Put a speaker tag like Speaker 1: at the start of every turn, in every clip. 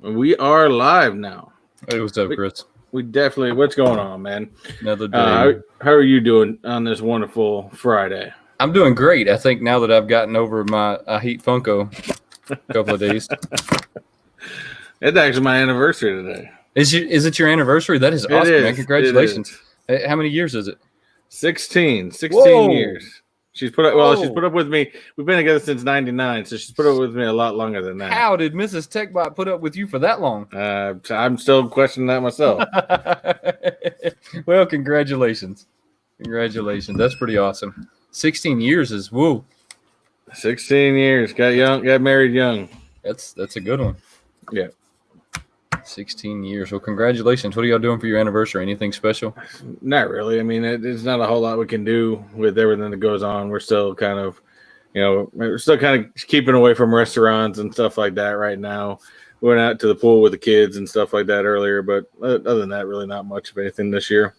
Speaker 1: We are live now.
Speaker 2: Hey, what's up, Chris?
Speaker 1: We definitely. What's going on, man?
Speaker 2: Another day.
Speaker 1: How are you doing on this wonderful Friday?
Speaker 2: I'm doing great. I think now that I've gotten over my I hate Funko a couple of days.
Speaker 1: It's actually my anniversary today.
Speaker 2: Is it your anniversary? That is awesome, man. Congratulations. How many years is it?
Speaker 1: 16
Speaker 2: Whoa.
Speaker 1: years. She's put up with me. We've been together since '99, so she's put up with me a lot longer than that.
Speaker 2: How did Mrs. Techbot put up with you for that long?
Speaker 1: I'm still questioning that myself.
Speaker 2: Well, congratulations. Congratulations. That's pretty awesome. 16 years is woo.
Speaker 1: 16 years. Got married young.
Speaker 2: That's a good one.
Speaker 1: Yeah.
Speaker 2: 16 years. Well, congratulations. What are y'all doing for your anniversary? Anything special?
Speaker 1: Not really. I mean, it's not a whole lot we can do with everything that goes on. We're still kind of, we're still kind of keeping away from restaurants and stuff like that right now. We went out to the pool with the kids and stuff like that earlier, but other than that, really not much of anything this year.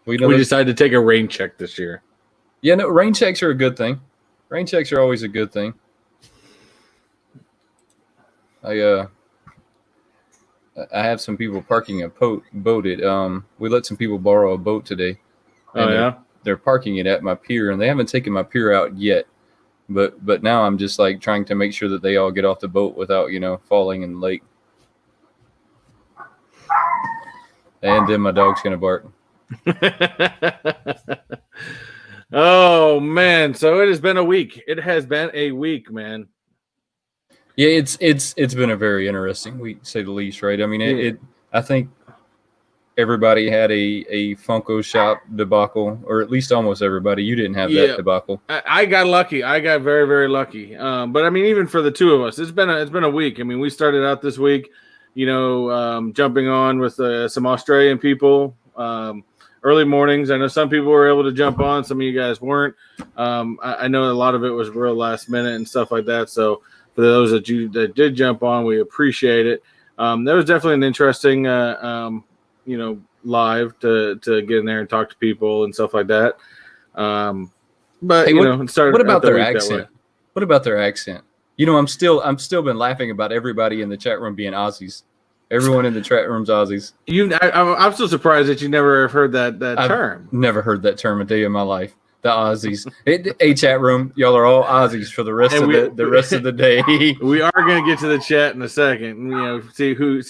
Speaker 1: We decided to take a rain check this year.
Speaker 2: Yeah, no, rain checks are a good thing. Rain checks are always a good thing. I have some people parking a boat. We let some people borrow a boat today.
Speaker 1: Oh, yeah?
Speaker 2: They're parking it at my pier, and they haven't taken my pier out yet. But now I'm just like trying to make sure that they all get off the boat without, falling in the lake. And then my dog's going to bark.
Speaker 1: Oh, man. So it has been a week. It has been a week, man.
Speaker 2: Yeah, it's been a very interesting week, to say the least, right? I mean, I think everybody had a Funko shop debacle, or at least almost everybody. You didn't have that debacle.
Speaker 1: I got lucky. I got very, very lucky. But I mean, even for the two of us, it's been a week. I mean, we started out this week, jumping on with some Australian people. Early mornings. I know some people were able to jump on. Some of you guys weren't. I know a lot of it was real last minute and stuff like that. So for those that did jump on, we appreciate it. There was definitely an interesting, live to get in there and talk to people and stuff like that. But
Speaker 2: hey,
Speaker 1: it started.
Speaker 2: What about their accent? What about their accent? I'm still been laughing about everybody in the chat room being Aussies. Everyone in the chat room's Aussies.
Speaker 1: I'm so surprised that you never have heard that term.
Speaker 2: Never heard that term a day in my life. The Aussies. Hey, chat room, y'all are all Aussies for the rest of the day.
Speaker 1: We are going to get to the chat in a second. See who's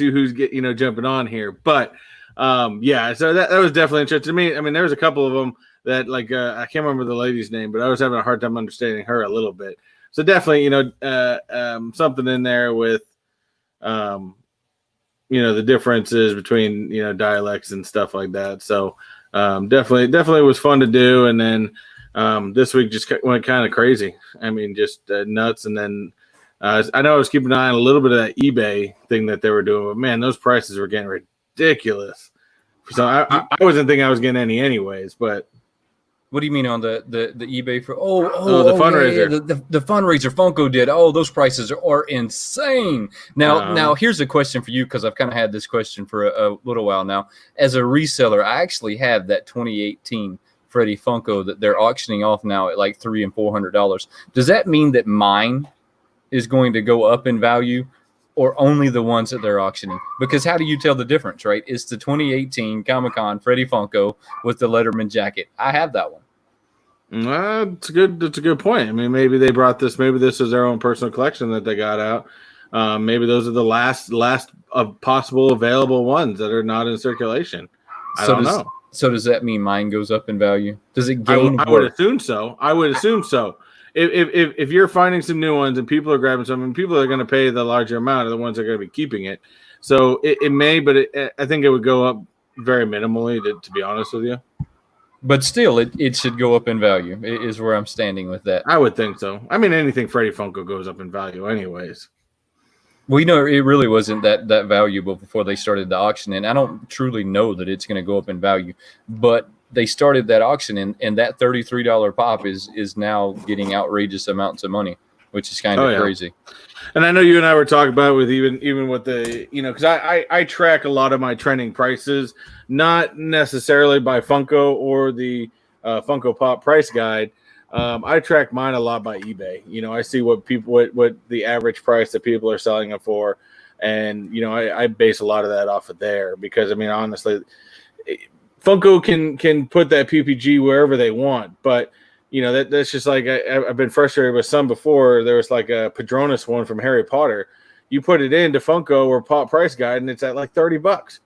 Speaker 1: jumping on here. But so that was definitely interesting to me. I mean, there was a couple of them that I can't remember the lady's name, but I was having a hard time understanding her a little bit. So definitely, something in there with the differences between dialects and stuff like that. So definitely was fun to do. And then this week just went kind of crazy. I mean, just nuts. And then I know I was keeping an eye on a little bit of that eBay thing that they were doing, but man, those prices were getting ridiculous. So I wasn't thinking I was getting any anyways, but.
Speaker 2: What do you mean on the eBay for?
Speaker 1: The fundraiser?
Speaker 2: Yeah, the fundraiser Funko did. Oh, those prices are insane. Now here's a question for you, because I've kind of had this question for a little while now. As a reseller, I actually have that 2018 Freddy Funko that they're auctioning off now at like $300 and $400. Does that mean that mine is going to go up in value, or only the ones that they're auctioning? Because how do you tell the difference, right? It's the 2018 Comic-Con Freddy Funko with the Letterman jacket. I have that one.
Speaker 1: That's a good point. I mean, maybe they brought this. Maybe this is their own personal collection that they got out. Maybe those are the last of possible available ones that are not in circulation. I don't know.
Speaker 2: So does that mean mine goes up in value? Does it gain?
Speaker 1: I would assume so. If you're finding some new ones and people are grabbing some, and people are going to pay the larger amount are the ones that are going to be keeping it. So it may, but I think it would go up very minimally, to be honest with you.
Speaker 2: But still, it should go up in value, is where I'm standing with that.
Speaker 1: I would think so. I mean, anything Freddy Funko goes up in value anyways.
Speaker 2: Well, it really wasn't that valuable before they started the auction, and I don't truly know that it's going to go up in value. But they started that auction, and that $33 pop is now getting outrageous amounts of money, which is kind of crazy.
Speaker 1: And I know you and I were talking about it with even with the, because I track a lot of my trending prices, not necessarily by Funko or the Funko Pop price guide. I track mine a lot by eBay. I see what the average price that people are selling it for. And, you know, I base a lot of that off of there because, I mean, honestly, Funko can put that PPG wherever they want, but you know that's just like I've been frustrated with some before. There was like a Padronis one from Harry Potter. You put it into Funko or Pop Price Guide, and it's at like $30.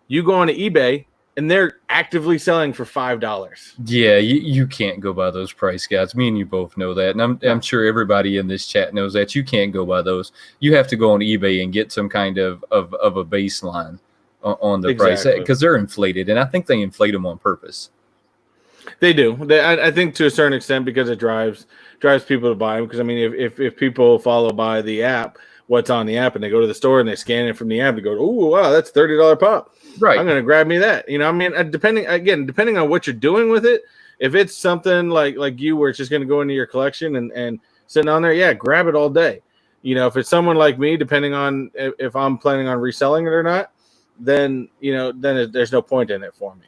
Speaker 1: You go on to eBay, and they're actively selling for $5.
Speaker 2: Yeah, you can't go by those price guides. Me and you both know that, and I'm sure everybody in this chat knows that. You can't go by those. You have to go on eBay and get some kind of a baseline on the price because they're inflated, and I think they inflate them on purpose.
Speaker 1: They do. I think to a certain extent because it drives people to buy them. Because I mean, if people follow by the app, what's on the app, and they go to the store and they scan it from the app, they go, oh wow, that's $30 pop.
Speaker 2: Right.
Speaker 1: I'm gonna grab me that. You know, I mean, depending on what you're doing with it. If it's something like you, where it's just gonna go into your collection and sitting on there, yeah, grab it all day. You know, if it's someone like me, depending on if I'm planning on reselling it or not, then there's no point in it for me.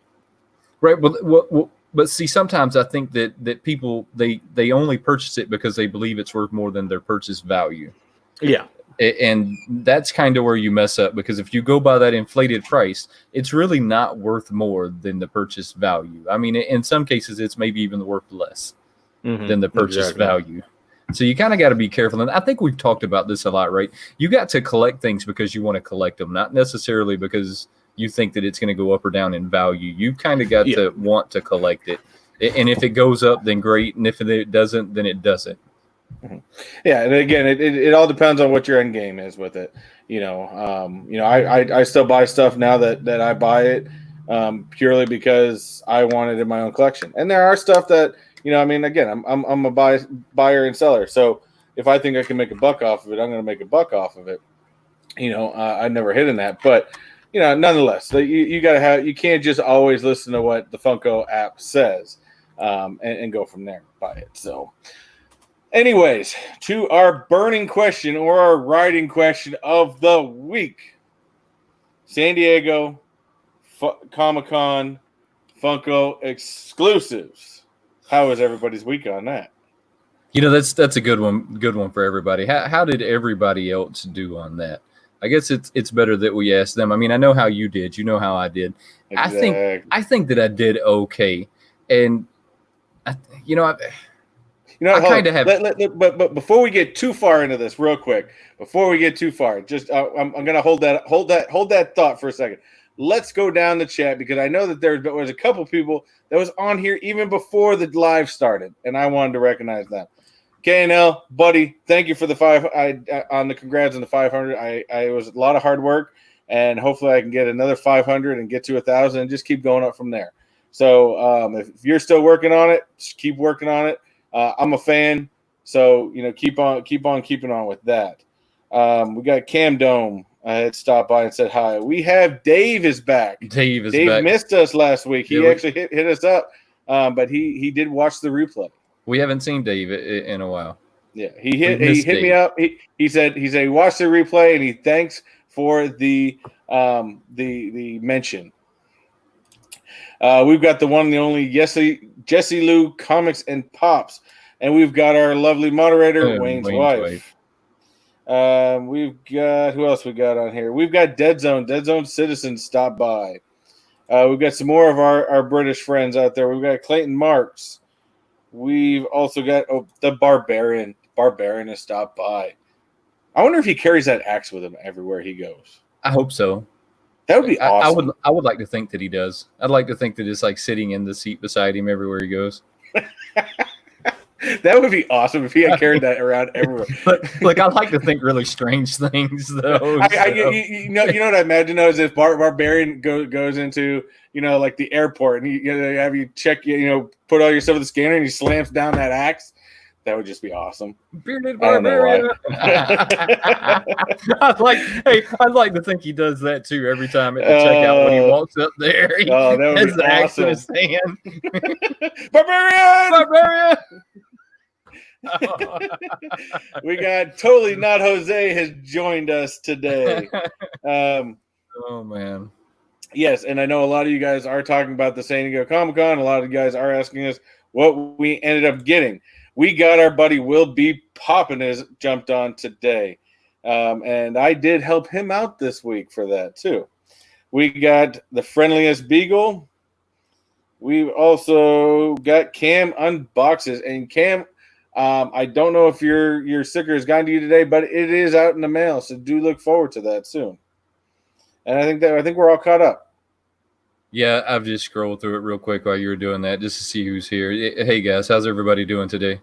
Speaker 2: Right. Well, but see, sometimes I think that people they only purchase it because they believe it's worth more than their purchase value.
Speaker 1: Yeah.
Speaker 2: And that's kind of where you mess up, because if you go by that inflated price, it's really not worth more than the purchase value. I mean, in some cases, it's maybe even worth less than the purchase value. So you kind of got to be careful. And I think we've talked about this a lot, right? You got to collect things because you want to collect them, not necessarily because you think that it's going to go up or down in value. You kind of got to want to collect it. And if it goes up, then great. And if it doesn't, then it doesn't.
Speaker 1: Yeah, and again, it all depends on what your end game is with it. I still buy stuff now that I buy it purely because I want it in my own collection. And there are stuff that, I mean, again, I'm a buyer and seller. So if I think I can make a buck off of it, I'm going to make a buck off of it. I never hit in that, but nonetheless, you got to have. You can't just always listen to what the Funko app says and go from there. Buy it. So. Anyways, to our burning question or our writing question of the week. San Diego Comic-Con Funko exclusives. How was everybody's week on that?
Speaker 2: That's a good one for everybody. How did everybody else do on that? I guess it's better that we ask them. I mean, I know how you did. You know how I did. Exactly. I think that I did okay. And I kind of have.
Speaker 1: But before we get too far into this, real quick, just I'm gonna hold that thought for a second. Let's go down the chat because I know that there was a couple people that was on here even before the live started, and I wanted to recognize them. KNL, buddy, thank you for the on the congrats on the 500. It was a lot of hard work, and hopefully I can get another 500 and get to 1,000 and just keep going up from there. So if you're still working on it, just keep working on it. I'm a fan, so keep on keeping on with that. We got Cam Dome had stopped by and said hi. We have Dave is back. Dave back. Missed us last week. He actually hit us up, but he did watch the replay.
Speaker 2: We haven't seen Dave in a while.
Speaker 1: Yeah, he hit me up. He said he watched the replay and he thanks for the mention. We've got the one and the only Jesse Lou Comics and Pops, and we've got our lovely moderator Wayne's wife. We've got who else we got on here? We've got Dead Zone Citizens stop by. We've got some more of our British friends out there. We've got Clayton Marks. We've also got the Barbarian. Barbarian has stopped by. I wonder if he carries that axe with him everywhere he goes.
Speaker 2: I hope so.
Speaker 1: That would be awesome.
Speaker 2: I would like to think that he does. I'd like to think that it's like sitting in the seat beside him everywhere he goes.
Speaker 1: That would be awesome if he had carried that around everywhere.
Speaker 2: But I like to think really strange things, though.
Speaker 1: You know what I imagine though is if Barbarian goes into like the airport and he have you check put all your stuff in the scanner and he slams down that axe. That would just be awesome.
Speaker 2: Bearded Barbarian. I'd like to think he does that too every time at the checkout when he walks up there.
Speaker 1: That would
Speaker 2: has
Speaker 1: be
Speaker 2: the axe in his hand.
Speaker 1: Barbarian! We got Totally Not Jose has joined us today.
Speaker 2: Oh man.
Speaker 1: Yes, and I know a lot of you guys are talking about the San Diego Comic-Con. A lot of you guys are asking us what we ended up getting. We got our buddy Will B. Poppin' has jumped on today. and I did help him out this week for that too. We got the friendliest beagle. We've also got Cam unboxes, and Cam, I don't know if your sticker has gone to you today, but it is out in the mail, so do look forward to that soon. And I think we're all caught up.
Speaker 2: Yeah, I've just scrolled through it real quick while you were doing that just to see who's here. Hey guys, how's everybody doing today?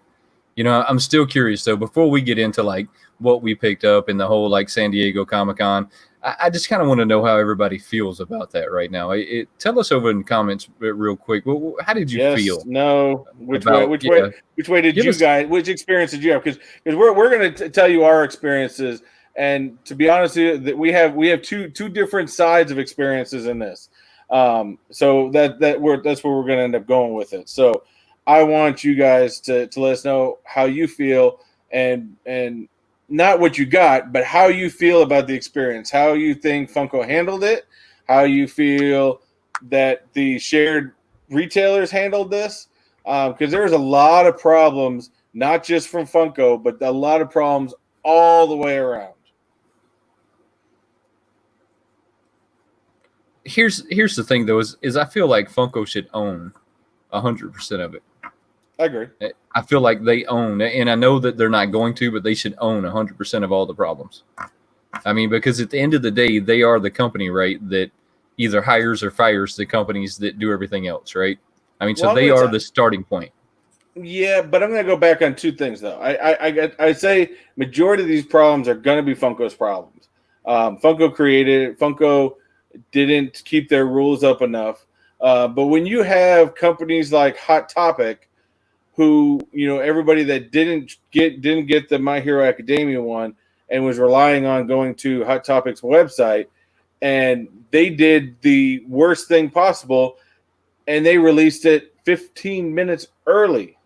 Speaker 2: You know, I'm still curious though. Before we get into like what we picked up in the whole like San Diego Comic-Con, I just kind of want to know how everybody feels about that right now. Tell us over in the comments real quick. How did you feel?
Speaker 1: No, which way did you guys? Which experience did you have? Because we're going to tell you our experiences, and to be honest with you, we have two different sides of experiences in this. So that's where we're going to end up going with it. So I want you guys to let us know how you feel, and not what you got, but how you feel about the experience, how you think Funko handled it, how you feel that the shared retailers handled this, because there's a lot of problems, not just from Funko, but a lot of problems all the way around.
Speaker 2: Here's the thing though, is I feel like Funko should own 100% of it.
Speaker 1: I agree.
Speaker 2: I feel like they own, and I know that they're not going to, but they should own 100% of all the problems. I mean, because at the end of the day, they are the company, right, that either hires or fires the companies that do everything else, right? I mean, so they are the starting point. Yeah,
Speaker 1: but I'm going to go back on two things, though. I say majority of these problems are going to be Funko's problems. Funko created it. Funko didn't keep their rules up enough. But when you have companies like Hot Topic, who, you know, everybody that didn't get the My Hero Academia one and was relying on going to Hot Topic's website, and they did the worst thing possible, and they released it 15 minutes early.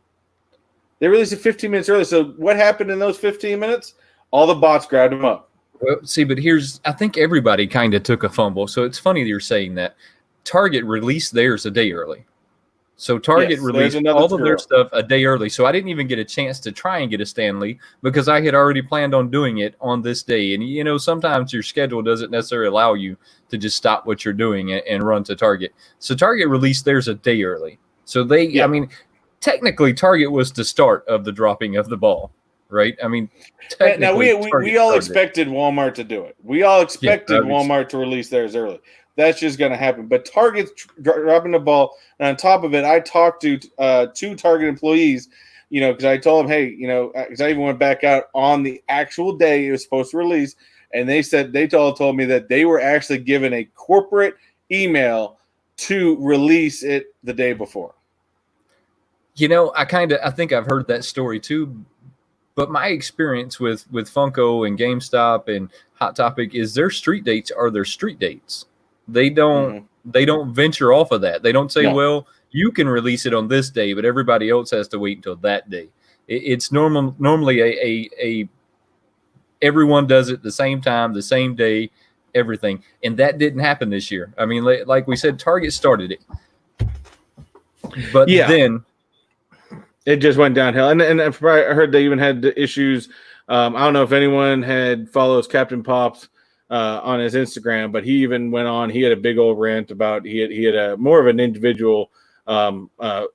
Speaker 1: They released it 15 minutes early. So what happened in those 15 minutes? All the bots grabbed them up.
Speaker 2: Well, see, but I think everybody kind of took a fumble. So it's funny that you're saying that. Target released theirs a day early. So Target released all of their stuff a day early. So I didn't even get a chance to try and get a Stan Lee because I had already planned on doing it on this day. And, you know, sometimes your schedule doesn't necessarily allow you to just stop what you're doing and run to Target. So Target released theirs a day early. So I mean, technically Target was the start of the dropping of the ball, right? I mean,
Speaker 1: now we all expected Walmart to do it. We all expected Walmart to release theirs early. That's just going to happen. But Target's dropping the ball. And on top of it, I talked to two Target employees, you know, because I told them, hey, you know, because I even went back out on the actual day it was supposed to release. And they said, they told me that they were actually given a corporate email to release it the day before.
Speaker 2: You know, I think I've heard that story too. But my experience with Funko and GameStop and Hot Topic is their street dates are their street dates. They don't venture off of that. They don't say, well, you can release it on this day, but everybody else has to wait until that day. It's normally a everyone does it the same time, the same day, everything. And that didn't happen this year. I mean, like we said, Target started it. But then
Speaker 1: it just went downhill. And I heard they even had issues. I don't know if anyone follows Captain Pops on his Instagram, but he even went on. He had a big old rant about he had a more of an individual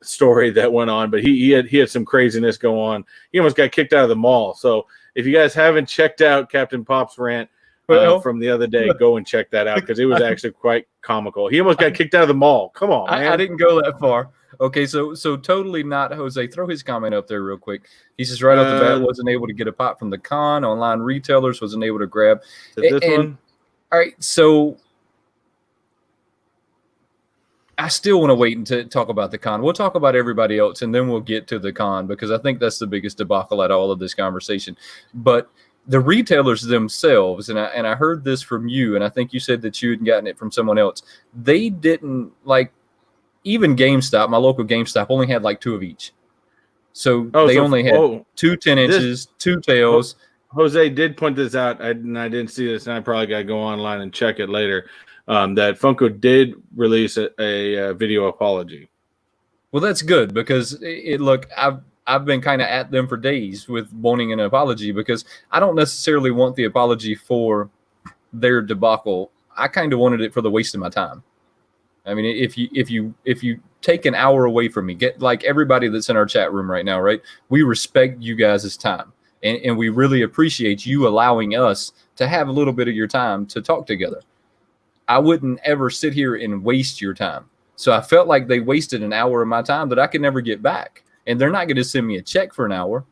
Speaker 1: story that went on, but he had some craziness go on. He almost got kicked out of the mall. So if you guys haven't checked out Captain Pop's rant from the other day, go and check that out because it was actually quite comical. He almost got kicked out of the mall. Come on, man.
Speaker 2: I didn't go that far. Okay, so totally not Jose. Throw his comment up there real quick. He says right off the bat, wasn't able to get a pop from the con. Online retailers wasn't able to grab.
Speaker 1: This one?
Speaker 2: All right, so I still want to wait to talk about the con. We'll talk about everybody else, and then we'll get to the con because I think that's the biggest debacle out of all of this conversation. But the retailers themselves, and I heard this from you, and I think you said that you had gotten it from someone else. They didn't like. Even GameStop, my local GameStop, only had like two of each. So they only had 2 10 inches, 2 tails.
Speaker 1: Jose did point this out, and I didn't see this, and I probably got to go online and check it later, that Funko did release a video apology.
Speaker 2: Well, that's good because I've been kind of at them for days with wanting an apology, because I don't necessarily want the apology for their debacle. I kind of wanted it for the waste of my time. I mean, if you take an hour away from me, get like everybody that's in our chat room right now, right? We respect you guys' time, and we really appreciate you allowing us to have a little bit of your time to talk together. I wouldn't ever sit here and waste your time. So I felt like they wasted an hour of my time that I could never get back. And they're not going to send me a check for an hour.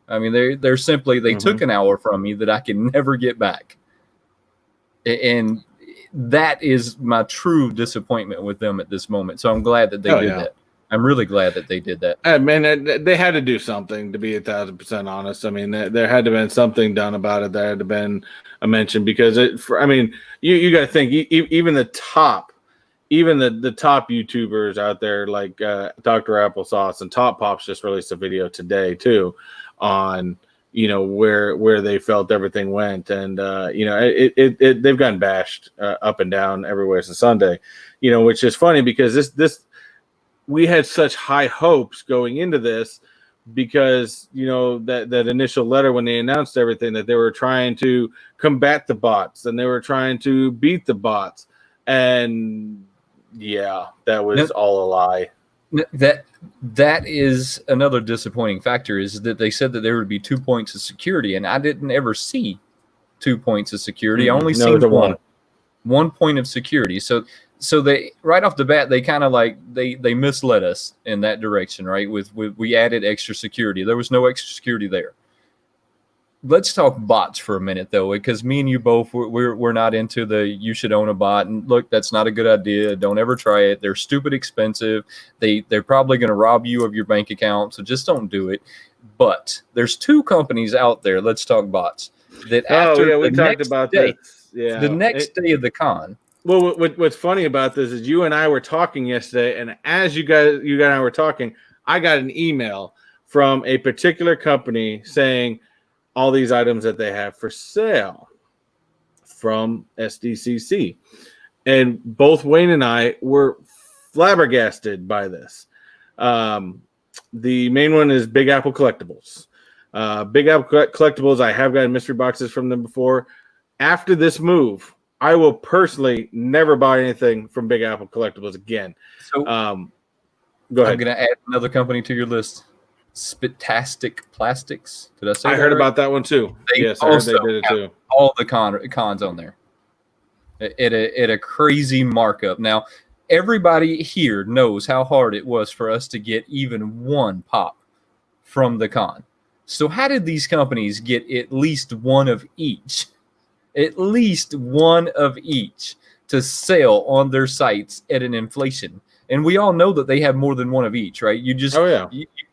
Speaker 2: I mean, they're simply, they took an hour from me that I can never get back. And that is my true disappointment with them at this moment. So I'm glad that they did that. I'm really glad that they did that.
Speaker 1: Man, they had to do something, to be 1,000% honest. I mean, there had to have been something done about it. There had to have been a mention, because you got to think, even the top YouTubers out there, like Dr. Applesauce and Top Pops just released a video today too on, where they felt everything went. And, they've gotten bashed up and down everywhere since Sunday, which is funny, because we had such high hopes going into this, because, that initial letter when they announced everything, that they were trying to combat the bots and they were trying to beat the bots. And yeah, that was all a lie. That is another disappointing factor, is that they said that there would be 2 points of security, and I didn't ever see 2 points of security. I only seen one point of security. So they, right off the bat, they kind of like they misled us in that direction, right? We added extra security. There was no extra security there. Let's talk bots for a minute, though, because me and you both, we're not into the you should own a bot. And look, that's not a good idea. Don't ever try it. They're stupid expensive. They're probably going to rob you of your bank account, so just don't do it. But there's 2 companies out there, let's talk bots, that after we talked about this. Yeah,
Speaker 2: the next day of the con.
Speaker 1: Well, what's funny about this is you and I were talking yesterday, and as you guys and I were talking, I got an email from a particular company saying all these items that they have for sale from SDCC. And both Wayne and I were flabbergasted by this. The main one is Big Apple Collectibles. Big Apple Collectibles, I have gotten mystery boxes from them before. After this move, I will personally never buy anything from Big Apple Collectibles again. So, go ahead.
Speaker 2: I'm going to add another company to your list. Spitastic Plastics. Did I say that?
Speaker 1: I heard about that one too. Yes, I heard they did it too.
Speaker 2: All the cons on there at a crazy markup. Now, everybody here knows how hard it was for us to get even one pop from the con. So how did these companies get at least one of each? At least one of each to sell on their sites at an inflation. And we all know that they have more than one of each, right? You just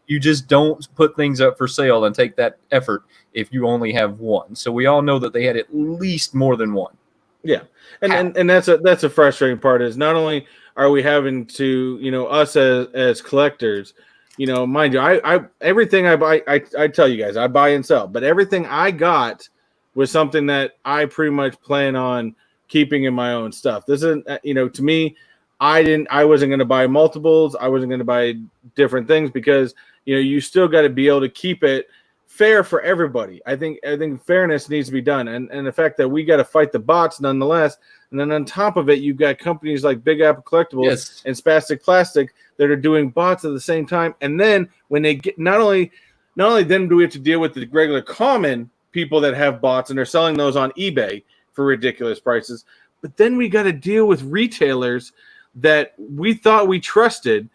Speaker 2: you just don't put things up for sale and take that effort if you only have one. So we all know that they had at least more than one.
Speaker 1: Yeah. And that's a frustrating part, is not only are we having to, us as collectors, mind you, I everything I buy, I tell you guys, I buy and sell, but everything I got was something that I pretty much plan on keeping in my own stuff. This isn't, to me, I wasn't going to buy multiples. I wasn't going to buy different things, because, you still got to be able to keep it fair for everybody. I think fairness needs to be done. And the fact that we got to fight the bots nonetheless. And then on top of it, you've got companies like Big Apple Collectibles and Spastic Plastic that are doing bots at the same time. And then when they get, not only then do we have to deal with the regular common people that have bots and they're selling those on eBay for ridiculous prices, but then we got to deal with retailers that we thought we trusted,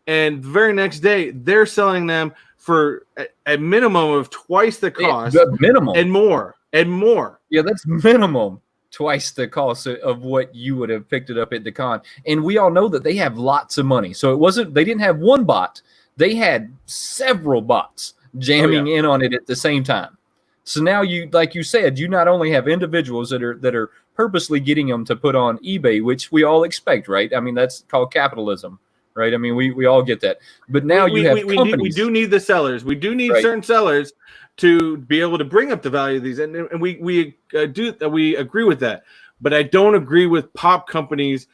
Speaker 1: and the very next day they're selling them for a minimum of twice the cost,
Speaker 2: minimum,
Speaker 1: and more.
Speaker 2: Yeah, that's minimum twice the cost of what you would have picked it up at the con. And we all know that they have lots of money, so they didn't have one bot; they had several bots jamming in on it at the same time. So now like you said, you not only have individuals that are purposely getting them to put on eBay, which we all expect, right? I mean, that's called capitalism, right? I mean, we all get that. But now you have companies.
Speaker 1: We do need the sellers. We do need certain sellers to be able to bring up the value of these, and we agree with that. But I don't agree with pop companies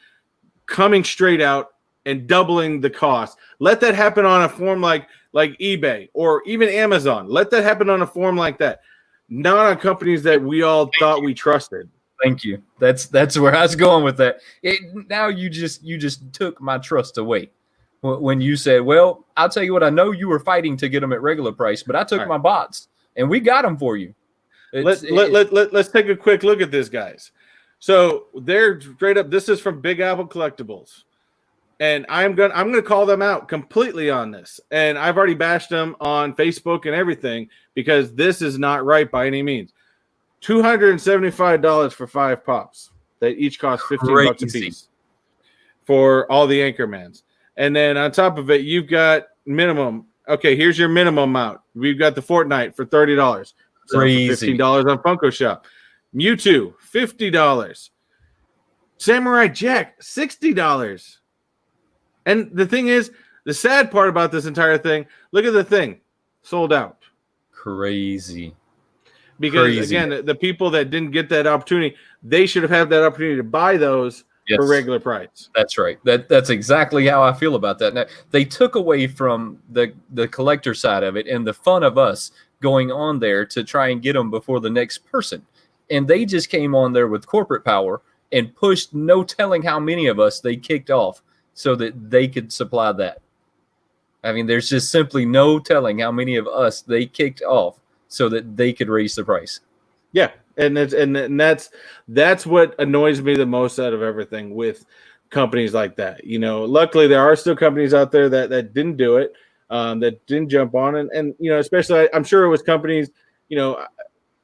Speaker 1: coming straight out and doubling the cost. Let that happen on a form like like eBay or even Amazon. Let that happen on a forum like that, not on companies that we all thought we trusted.
Speaker 2: Thank you. That's where I was going with that. Now you just took my trust away when you said, "Well, I'll tell you what. I know you were fighting to get them at regular price, but I took my bots and we got them for you."
Speaker 1: Let's take a quick look at this, guys. So they're straight up. This is from Big Apple Collectibles, and I'm gonna call them out completely on this. And I've already bashed them on Facebook and everything because this is not right by any means. $275 for 5 pops. They each cost $15 a piece for all the Anchormans. And then on top of it, you've got minimum. Okay, here's your minimum amount. We've got the Fortnite for $30.
Speaker 2: Crazy.
Speaker 1: $15 on Funko Shop. Mewtwo, $50. Samurai Jack, $60. And the thing is, the sad part about this entire thing, look at the thing. Sold out.
Speaker 2: Crazy.
Speaker 1: Because again, the people that didn't get that opportunity, they should have had that opportunity to buy those for regular price.
Speaker 2: That's right. That's exactly how I feel about that. Now, they took away from the collector side of it and the fun of us going on there to try and get them before the next person. And they just came on there with corporate power and pushed no telling how many of us they kicked off so that they could supply that. I mean, there's just simply no telling how many of us they kicked off so that they could raise the price.
Speaker 1: Yeah, and that's what annoys me the most out of everything with companies like that. You know, luckily there are still companies out there that didn't do it, that didn't jump on, and you know, especially I'm sure it was companies. You know,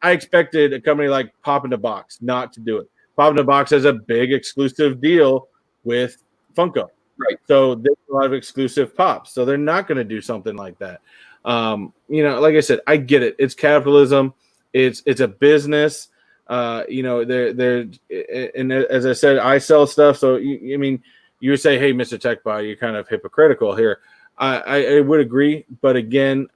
Speaker 1: I expected a company like Pop in the Box not to do it. Pop in the Box has a big exclusive deal with Funko,
Speaker 2: right?
Speaker 1: So there's a lot of exclusive pops, so they're not going to do something like that. You know, like I said, I get it. It's capitalism. It's a business. You know, they're and as I said, I sell stuff. So I mean, you would say, hey, Mr. Techbot, you're kind of hypocritical here. I would agree, but again,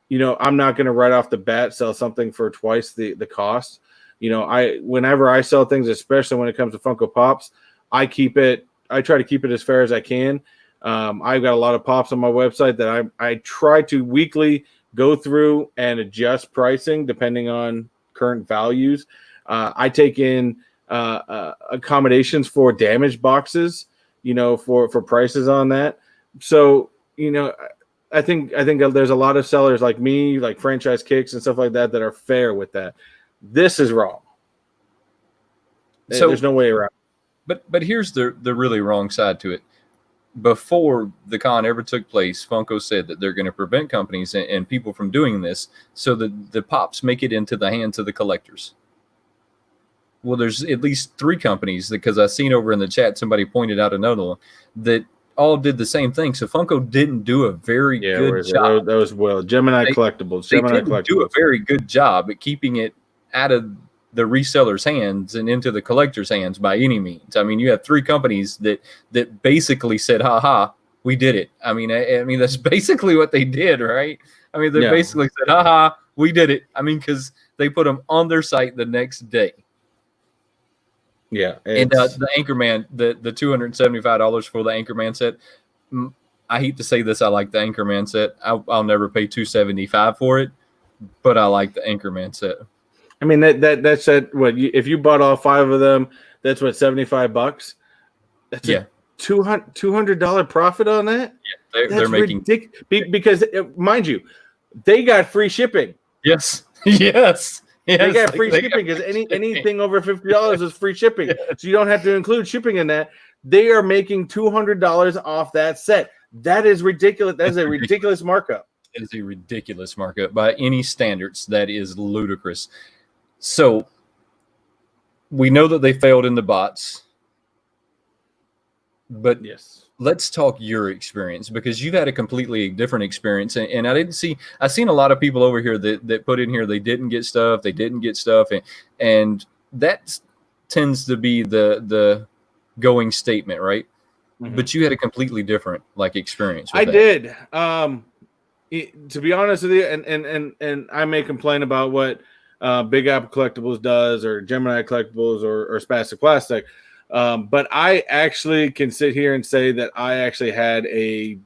Speaker 1: you know, I'm not going to right off the bat sell something for twice the cost. You know, whenever I sell things, especially when it comes to Funko Pops, I try to keep it as fair as I can. I've got a lot of pops on my website that I try to weekly go through and adjust pricing depending on current values. I take in accommodations for damaged boxes, you know, for prices on that. So, you know, I think there's a lot of sellers like me, like Franchise Kicks and stuff like that are fair with that. This is wrong. So there's no way around.
Speaker 2: But here's the really wrong side to it. Before the con ever took place, Funko said that they're going to prevent companies and people from doing this so that the pops make it into the hands of the collectors. Well, there's at least 3 companies, because I seen over in the chat somebody pointed out another one that all did the same thing. So Funko didn't do a very good job.
Speaker 1: That was Gemini Collectibles.
Speaker 2: They didn't do a very good job at keeping it out of the reseller's hands and into the collector's hands by any means. I mean, you have 3 companies that basically said, "Ha, we did it." I mean, that's basically what they did, right? I mean, they basically said, "Ha, we did it." I mean, because they put them on their site the next day.
Speaker 1: Yeah,
Speaker 2: and the Anchorman, the $275 for the Anchorman set. I hate to say this, I like the Anchorman set. I'll never pay $275 for it, but I like the Anchorman set.
Speaker 1: I mean, that said, if you bought all 5 of them, that's what, $75. That's a $200 profit on that.
Speaker 2: Yeah, they're making
Speaker 1: because mind you, they got free shipping.
Speaker 2: Yes. Yes.
Speaker 1: They got free shipping because anything over $50 is free shipping. So you don't have to include shipping in that. They are making $200 off that set. That is ridiculous. That is a ridiculous markup.
Speaker 2: It is a ridiculous markup by any standards. That is ludicrous. So we know that they failed in the bots, but
Speaker 1: yes,
Speaker 2: let's talk your experience, because you've had a completely different experience. And I seen a lot of people over here that put in here, they didn't get stuff. And that tends to be the going statement, right? Mm-hmm. But you had a completely different experience.
Speaker 1: I did. To be honest with you, and I may complain about what Big Apple Collectibles does, or Gemini Collectibles, or Spastic Plastic, but I actually can sit here and say that I actually had a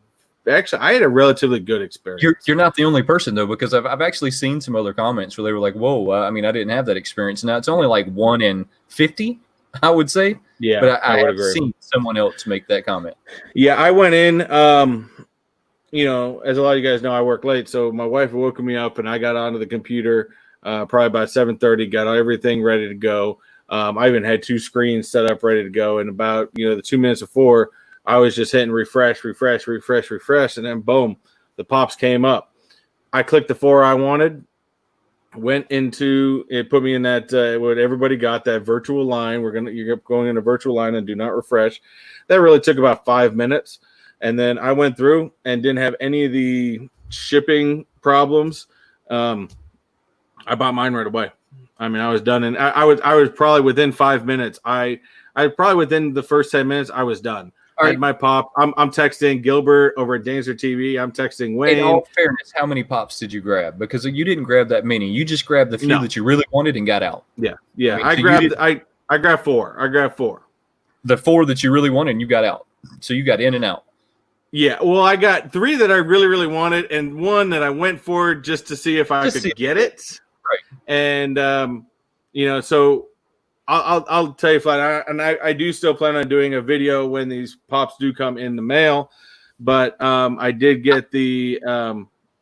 Speaker 1: actually, I had a relatively good experience.
Speaker 2: You're not the only person though, because I've actually seen some other comments where they were like, "Whoa, I mean, I didn't have that experience." Now it's only like 1 in 50, I would say.
Speaker 1: Yeah,
Speaker 2: but I
Speaker 1: would
Speaker 2: have
Speaker 1: agree.
Speaker 2: seen someone else make that comment.
Speaker 1: Yeah, I went in. You know, as a lot of you guys know, I work late, so my wife woke me up, and I got onto the computer probably about 7:30. Got everything ready to go. I even had 2 screens set up ready to go, and about the 2 minutes before, I was just hitting refresh, and then boom, the pops came up. I clicked the 4 I wanted, went into it, put me in that what everybody got, that virtual line. You're going in a virtual line and do not refresh. That really took about 5 minutes. And then I went through and didn't have any of the shipping problems. I bought mine right away. I mean, I was done, and I was probably within 5 minutes. I probably within the first 10 minutes, I was done. I had my pop. I'm texting Gilbert over at Danger TV. I'm texting Wayne.
Speaker 2: In all fairness, how many pops did you grab? Because you didn't grab that many. You just grabbed the few that you really wanted and got out.
Speaker 1: Yeah. I grabbed 4. I grabbed 4.
Speaker 2: The 4 that you really wanted, and you got out. So you got in and out.
Speaker 1: Yeah, well, I got 3 that I really, really wanted, and 1 that I went for just to see if I could get it.
Speaker 2: Right.
Speaker 1: And so I'll tell you flat, I do still plan on doing a video when these pops do come in the mail. But I did get the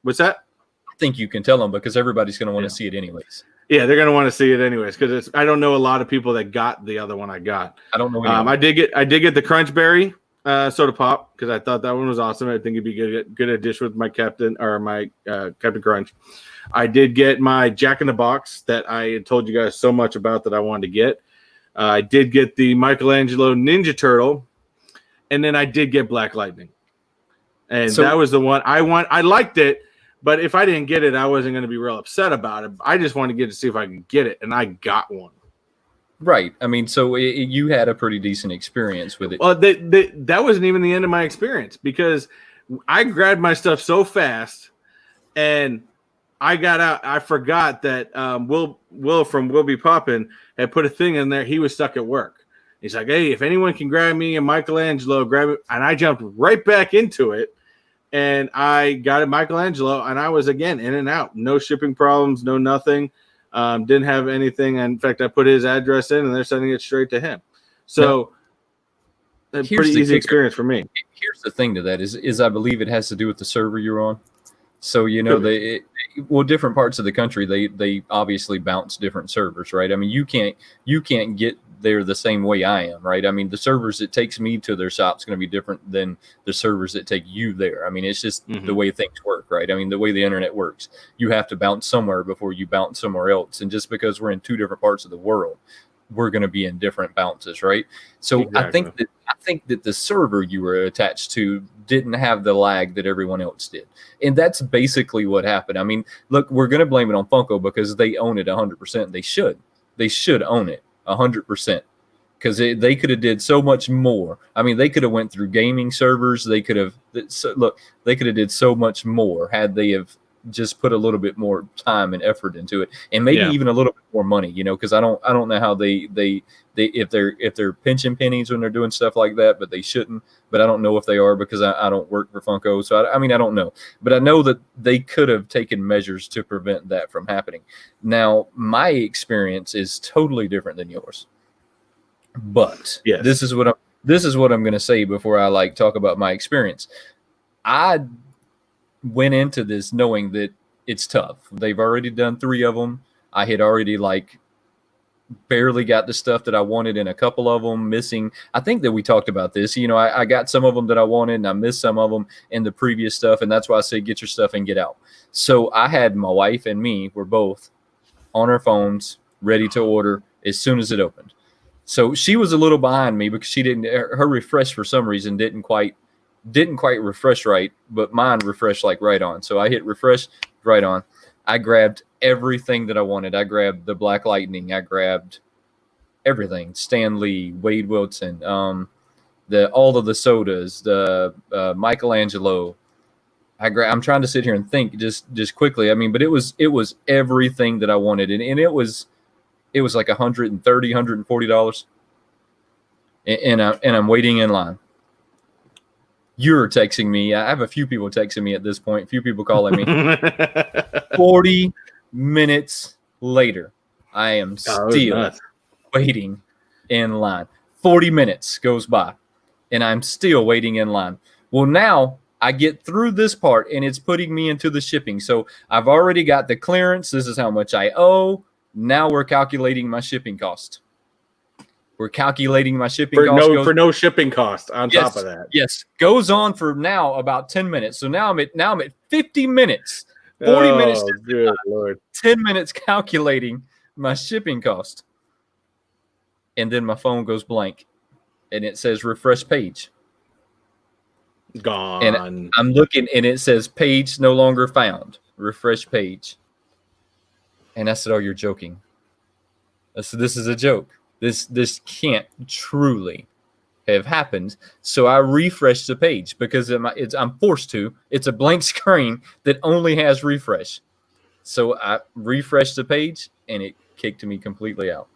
Speaker 1: what's that?
Speaker 2: I think you can tell them because everybody's going to want to see it anyways.
Speaker 1: Yeah, they're going to want to see it anyways because I don't know a lot of people that got the other one I got.
Speaker 2: I don't know.
Speaker 1: I did get the Crunch Berry soda pop because I thought that one was awesome. I think it'd be good addition with my Captain Crunch. I did get my Jack in the Box that I had told you guys so much about that I wanted to get. I did get the Michelangelo Ninja Turtle, and then I did get Black Lightning, and that was the one I want. I liked it, but if I didn't get it, I wasn't going to be real upset about it. I just wanted to get to see if I could get it, and I got one.
Speaker 2: Right. I mean, so you had a pretty decent experience with it.
Speaker 1: Well, that wasn't even the end of my experience because I grabbed my stuff so fast and I got out. I forgot that Will from Will Be Poppin' had put a thing in there. He was stuck at work. He's like, hey, if anyone can grab me a Michelangelo, grab it. And I jumped right back into it. And I got a Michelangelo, and I was, again, in and out. No shipping problems, no nothing. Didn't have anything. In fact, I put his address in, and they're sending it straight to him. So, a pretty easy experience for me.
Speaker 2: Here's the thing to that is I believe it has to do with the server you're on. So, different parts of the country, they obviously bounce different servers, right? I mean, you can't get there the same way I am, right? I mean, the servers it takes me to their shop is going to be different than the servers that take you there. I mean, it's just the way things work, right? I mean, the way the internet works, you have to bounce somewhere before you bounce somewhere else. And just because we're in 2 different parts of the world, we're going to be in different bounces, right? So exactly. I think that the server you were attached to didn't have the lag that everyone else did. And that's basically what happened. I mean, look, we're going to blame it on Funko because they own it 100%. They should own it 100% because they could have did so much more. I mean, they could have went through gaming servers. They could have did so much more had they have just put a little bit more time and effort into it, and maybe even a little bit more money, because I don't know how they if they're pinching pennies when they're doing stuff like that, but they shouldn't. But I don't know if they are because I don't work for Funko, so I mean I don't know. But I know that they could have taken measures to prevent that from happening. Now my experience is totally different than yours, but this is what I'm going to say before I talk about my experience. I went into this knowing that it's tough. They've already done 3 of them. I had already barely got the stuff that I wanted in a couple of them, missing. I think that we talked about this. I got some of them that I wanted and I missed some of them in the previous stuff. And that's why I say get your stuff and get out. So I had my wife and me were both on our phones ready to order as soon as it opened. So she was a little behind me because her refresh for some reason didn't quite refresh right, but mine refreshed right on. So I hit refresh right on. I grabbed everything that I wanted. I grabbed the Black Lightning. I grabbed everything. Stan Lee, Wade Wilson, all of the sodas, the Michelangelo. I'm trying to sit here and think just quickly. I mean, but it was everything that I wanted, and it was like $130, $140, and I'm waiting in line. You're texting me. I have a few people texting me at this point, a few people calling me. 40 minutes later, I am still waiting in line. 40 minutes goes by, and I'm still waiting in line. Well, now I get through this part, and it's putting me into the shipping. So I've already got the clearance. This is how much I owe. Now we're calculating my shipping cost. We're calculating my shipping cost.
Speaker 1: For no shipping cost on top of that.
Speaker 2: Yes. Goes on for now about 10 minutes. So now I'm at 50 minutes. 40 minutes.
Speaker 1: Good Lord.
Speaker 2: 10 minutes calculating my shipping cost. And then my phone goes blank. And it says refresh page.
Speaker 1: Gone.
Speaker 2: And I'm looking and it says page no longer found. Refresh page. And I said, oh, you're joking. I said, this is a joke. This can't truly have happened. So I refreshed the page because I'm forced to. It's a blank screen that only has refresh. So I refreshed the page and it kicked me completely out.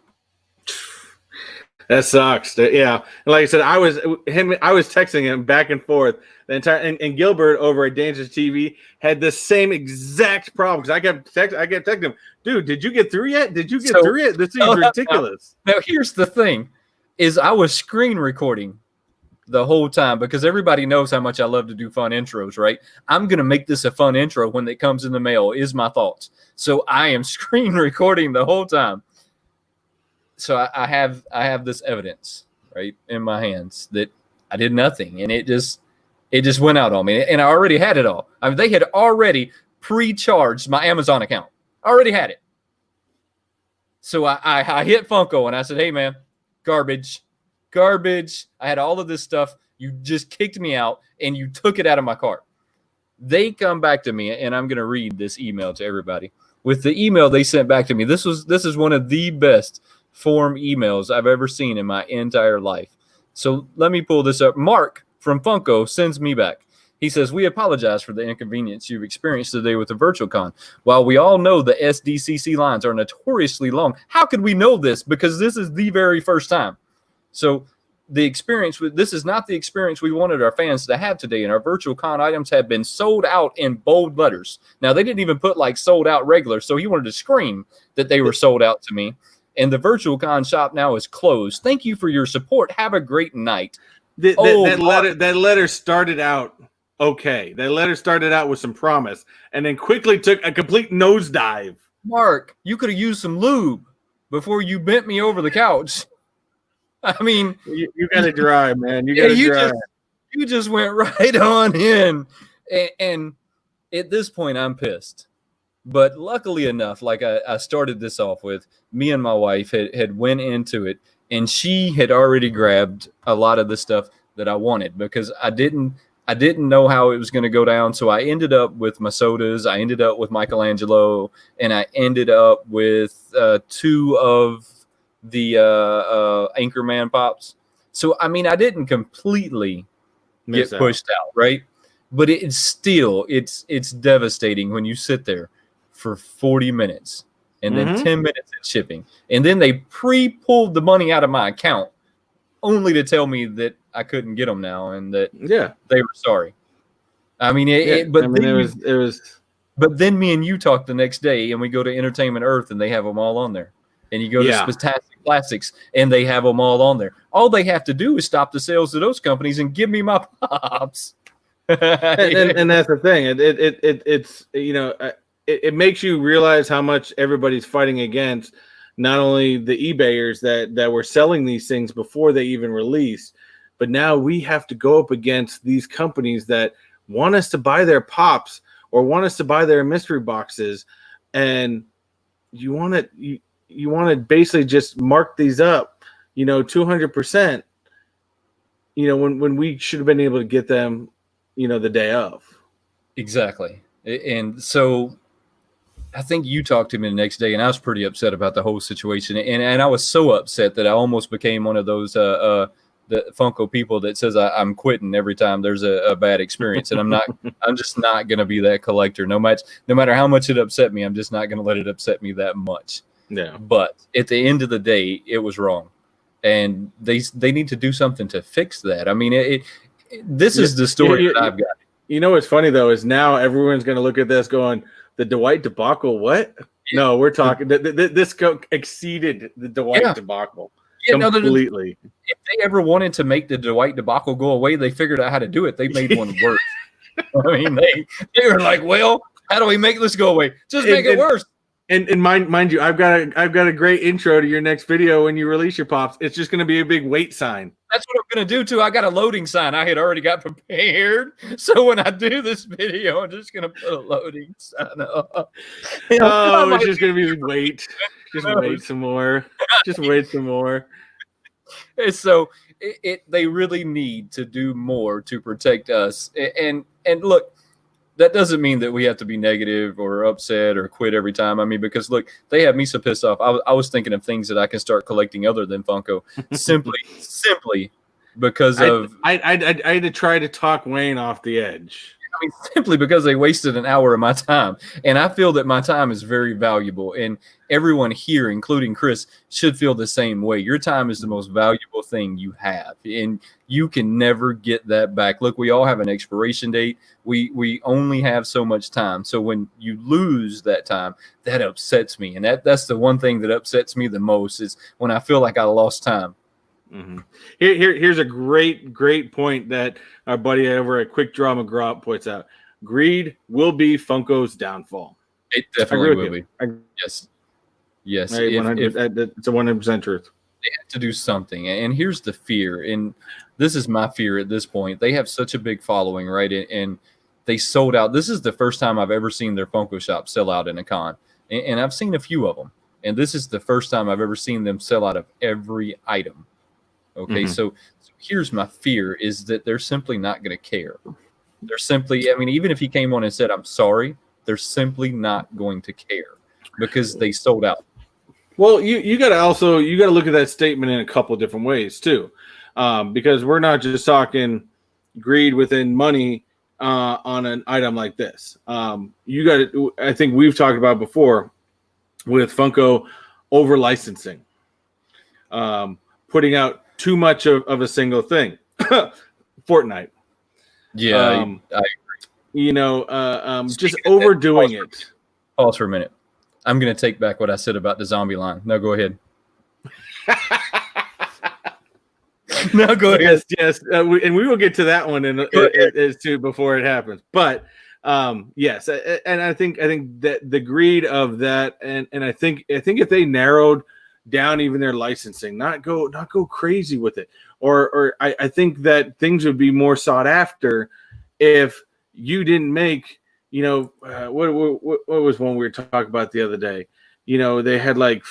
Speaker 1: That sucks. Yeah. Like I said, I was texting him back and forth the entire and Gilbert over at Dangerous TV had the same exact problem because I kept texting him, dude, did you get through yet? Did you get through yet? This seems ridiculous.
Speaker 2: Now here's the thing is I was screen recording the whole time because everybody knows how much I love to do fun intros, right? I'm going to make this a fun intro when it comes in the mail is my thoughts. So I am screen recording the whole time. So I have this evidence right in my hands that I did nothing, and it just went out on me, and I already had it all. I mean, they had already pre-charged my Amazon account. I already had it. So I hit Funko and I said, "Hey man, garbage. I had all of this stuff. You just kicked me out, and you took it out of my cart." They come back to me, and I'm gonna read this email to everybody. With the email they sent back to me, this is one of the best form emails I've ever seen in my entire life. So let me pull this up. Mark from Funko sends me back. He says, we apologize for the inconvenience you've experienced today with the virtual con. While we all know the SDCC lines are notoriously long, how could we know this? Because this is the very first time. So this is not the experience we wanted our fans to have today, and our virtual con items have been sold out in bold letters. Now, they didn't even put like sold out regular, so he wanted to scream that they were sold out to me. And the virtual con shop now is closed. Thank you for your support. Have a great night.
Speaker 1: That letter started out okay. That letter started out with some promise and then quickly took a complete nosedive.
Speaker 2: Mark, you could have used some lube before you bent me over the couch. I mean,
Speaker 1: you got to dry, man. You
Speaker 2: just went right on in. And at this point, I'm pissed. But luckily enough, like I started this off with, me and my wife had went into it, and she had already grabbed a lot of the stuff that I wanted because I didn't know how it was going to go down. So I ended up with my sodas. I ended up with Michelangelo, and I ended up with 2 of the Anchorman pops. So, I mean, I didn't completely get pushed out, right? But it's devastating when you sit there for 40 minutes and then 10 minutes in shipping. And then they pre-pulled the money out of my account only to tell me that I couldn't get them now and that they were sorry. I mean, it was. But then me and you talk the next day and we go to Entertainment Earth and they have them all on there. And you go to Spastastic Classics and they have them all on there. All they have to do is stop the sales to those companies and give me my pops.
Speaker 1: and that's the thing. It's it makes you realize how much everybody's fighting against not only the eBayers that were selling these things before they even released, but now we have to go up against these companies that want us to buy their pops or want us to buy their mystery boxes, and you want to basically just mark these up, 200%, when we should have been able to get them, the day of.
Speaker 2: Exactly. And so I think you talked to me the next day, and I was pretty upset about the whole situation. And I was so upset that I almost became one of those the Funko people that says I'm quitting every time there's a bad experience. And I'm just not going to be that collector. No matter how much it upset me, I'm just not going to let it upset me that much.
Speaker 1: Yeah.
Speaker 2: But at the end of the day, it was wrong. And they need to do something to fix that. I mean, This is the story that I've got.
Speaker 1: You know what's funny though is now everyone's going to look at this going, the Dwight debacle. What? Yeah. No, we're talking. This exceeded the Dwight debacle completely.
Speaker 2: If they ever wanted to make the Dwight debacle go away, they figured out how to do it. They made one worse. I mean, they were like, well, how do we make this go away? Just make it worse.
Speaker 1: And mind you, I've got a great intro to your next video when you release your pops. It's just going to be a big wait sign.
Speaker 2: That's what I'm going to do too. I got a loading sign. I had already got prepared. So when I do this video, I'm just going to put a loading sign up.
Speaker 1: It's just going to be wait. Just wait some more. Just wait some more.
Speaker 2: And so they really need to do more to protect us. And look, that doesn't mean that we have to be negative or upset or quit every time. I mean, because look, they have me so pissed off. I was thinking of things that I can start collecting other than Funko, simply because of
Speaker 1: I had to try to talk Wayne off the edge.
Speaker 2: I mean, simply because they wasted an hour of my time, and I feel that my time is very valuable. And everyone here, including Chris, should feel the same way. Your time is the most valuable thing you have, and you can never get that back. Look, we all have an expiration date. We only have so much time. So when you lose that time, that upsets me, and that's the one thing that upsets me the most is when I feel like I lost time.
Speaker 1: Mm-hmm. Here's a great point that our buddy over at Quick Draw McGraw points out. Greed will be Funko's downfall.
Speaker 2: It definitely will be. Yes.
Speaker 1: It's a 100% truth.
Speaker 2: They have to do something. And here's the fear. And this is my fear at this point. They have such a big following, right? And they sold out. This is the first time I've ever seen their Funko shop sell out in a con. And I've seen a few of them. And this is the first time I've ever seen them sell out of every item. Okay, so here's my fear is that they're simply not going to care. They're simply, I mean, even if he came on and said, I'm sorry, they're simply not going to care because they sold out.
Speaker 1: Well, you got to look at that statement in a couple different ways too, because we're not just talking greed within money on an item like this. You got to, I think we've talked about before with Funko over licensing, putting out too much of a single thing. Fortnite.
Speaker 2: Yeah, I agree.
Speaker 1: You know, just overdoing it.
Speaker 2: Pause for a minute. I'm going to take back what I said about the zombie line. No, go ahead. No, go ahead.
Speaker 1: Yes. And we will get to that one as too before it happens. But yes, and I think that the greed of that, and I think if they narrowed down even their licensing, not go crazy with it, or I think that things would be more sought after if you didn't make, you know, what was one we were talking about the other day? You know, they had like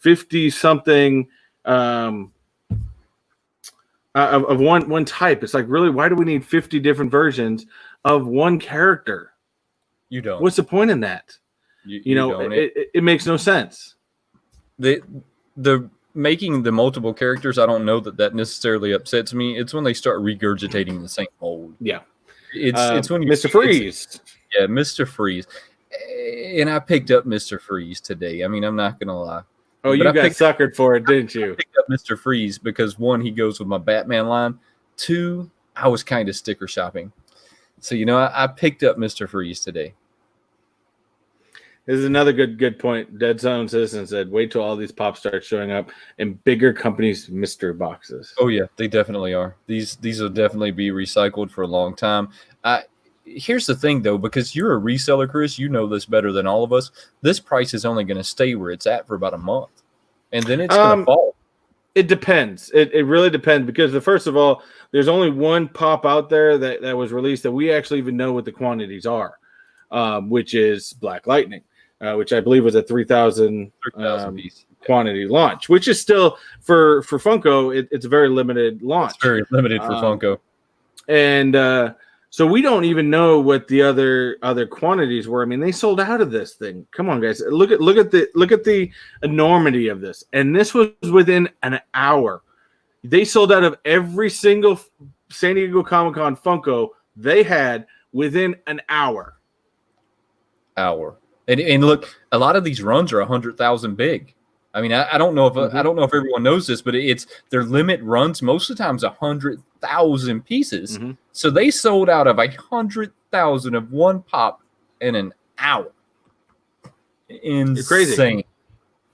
Speaker 1: 50 something of one type. It's like, really, why do we need 50 different versions of one character?
Speaker 2: You don't.
Speaker 1: What's the point in that? You know, it makes no sense.
Speaker 2: The making the multiple characters, I don't know that necessarily upsets me. It's when they start regurgitating the same mold.
Speaker 1: Yeah.
Speaker 2: It's when
Speaker 1: Mr. Freeze.
Speaker 2: Yeah, Mr. Freeze. And I picked up Mr. Freeze today. I mean, I'm not going to lie.
Speaker 1: Oh, you got suckered for it, didn't you?
Speaker 2: I picked up Mr. Freeze because, one, he goes with my Batman line. Two, I was kind of sticker shopping. So, you know, I picked up Mr. Freeze today.
Speaker 1: This is another good point. Dead Zone Citizen said, wait till all these pops start showing up in bigger companies' mystery boxes.
Speaker 2: Oh, yeah, they definitely are. These will definitely be recycled for a long time. Here's the thing, though, because you're a reseller, Chris, you know this better than all of us. This price is only going to stay where it's at for about a month, and then it's going to fall. It
Speaker 1: depends. It really depends because, first of all, there's only one pop out there that was released that we actually even know what the quantities are, which is Black Lightning. Which I believe was a 3,000 piece quantity launch, which is still for Funko. It's a very limited launch.
Speaker 2: It's very limited for Funko,
Speaker 1: and so we don't even know what the other quantities were. I mean, they sold out of this thing. Come on, guys, look at the enormity of this, and this was within an hour. They sold out of every single San Diego Comic-Con Funko they had within an hour.
Speaker 2: And look, a lot of these runs are 100,000 big. I mean, I don't know if I don't know if everyone knows this, but it's their limit runs most of the times 100,000 pieces. So they sold out of 100,000 of one pop in an hour. Insane.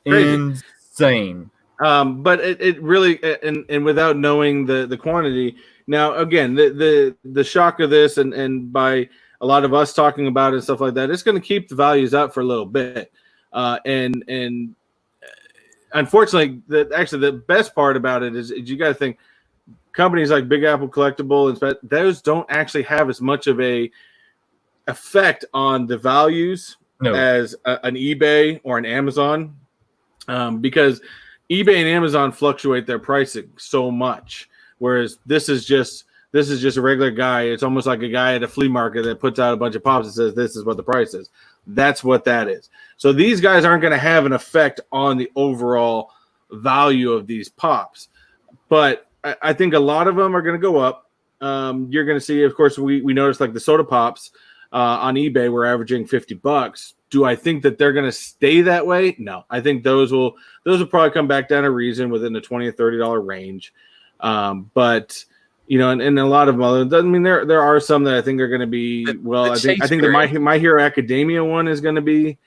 Speaker 2: Insane.
Speaker 1: But it really and without knowing the quantity. Now again, the shock of this and by a lot of us talking about it and stuff like that, it's going to keep the values up for a little bit. And unfortunately, the best part about it is you got to think companies like Big Apple Collectible and those don't actually have as much of a effect on the values as an eBay or an Amazon, because eBay and Amazon fluctuate their pricing so much, whereas this is just a regular guy. It's almost like a guy at a flea market that puts out a bunch of pops and says this is what the price is. That's what that is. So these guys aren't going to have an effect on the overall value of these pops, but I think a lot of them are going to go up. You're going to see, of course, we noticed like the soda pops on eBay were averaging $50. Do I think that they're going to stay that way? No, I think those will probably come back down to reason within the $20 to $30 range. But you know, and a lot of them other, I mean, there are some that I think are going to be I think the My Hero Academia one is going to be,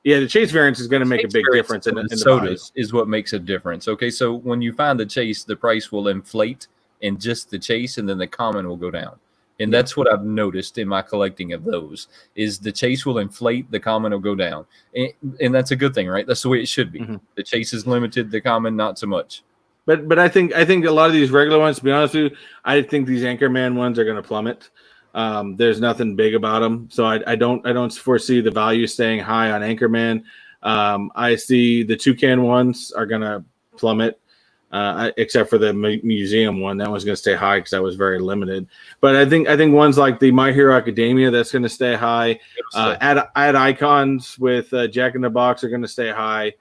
Speaker 1: the Chase variant is going to make a big difference in the
Speaker 2: sodas is what makes a difference. Okay, so when you find the Chase, the price will inflate in just the Chase, and then the common will go down. And that's what I've noticed in my collecting of those is the Chase will inflate, the common will go down. And that's a good thing, right? That's the way it should be. The Chase is limited, the common not so much.
Speaker 1: But I think a lot of these regular ones, to be honest with you, I think these Anchorman ones are going to plummet. There's nothing big about them, so I don't foresee the value staying high on Anchorman. I see the Toucan ones are going to plummet. Except for the museum one, that one's going to stay high because that was very limited. But I think ones like the My Hero Academia, that's going to stay high. Add icons with Jack in the Box are going to stay high.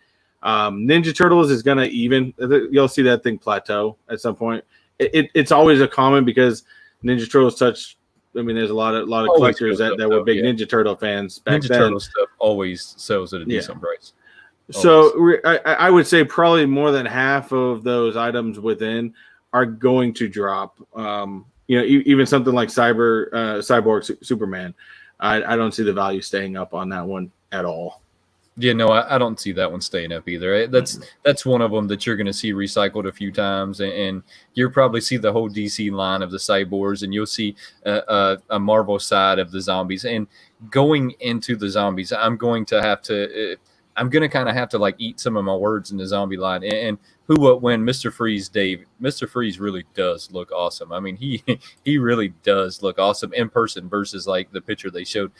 Speaker 1: Ninja Turtles is going to you'll see that thing plateau at some point. It's always a common because Ninja Turtles touch. I mean, there's a lot of collectors that were big Ninja Turtle fans back then.
Speaker 2: Ninja Turtle stuff always sells at a decent price.
Speaker 1: So I would say probably more than half of those items within are going to drop. Even something like Cyborg Superman, I don't see the value staying up on that one at all.
Speaker 2: Yeah, no, I don't see that one staying up either. That's one of them that you're going to see recycled a few times, and you'll probably see the whole DC line of the cyborgs, and you'll see a Marvel side of the zombies. And going into the zombies, I'm going to kind of have to like eat some of my words in the zombie line. And who, what, when, Mr. Freeze, Dave. Mr. Freeze really does look awesome. I mean, he really does look awesome in person versus like the picture they showed.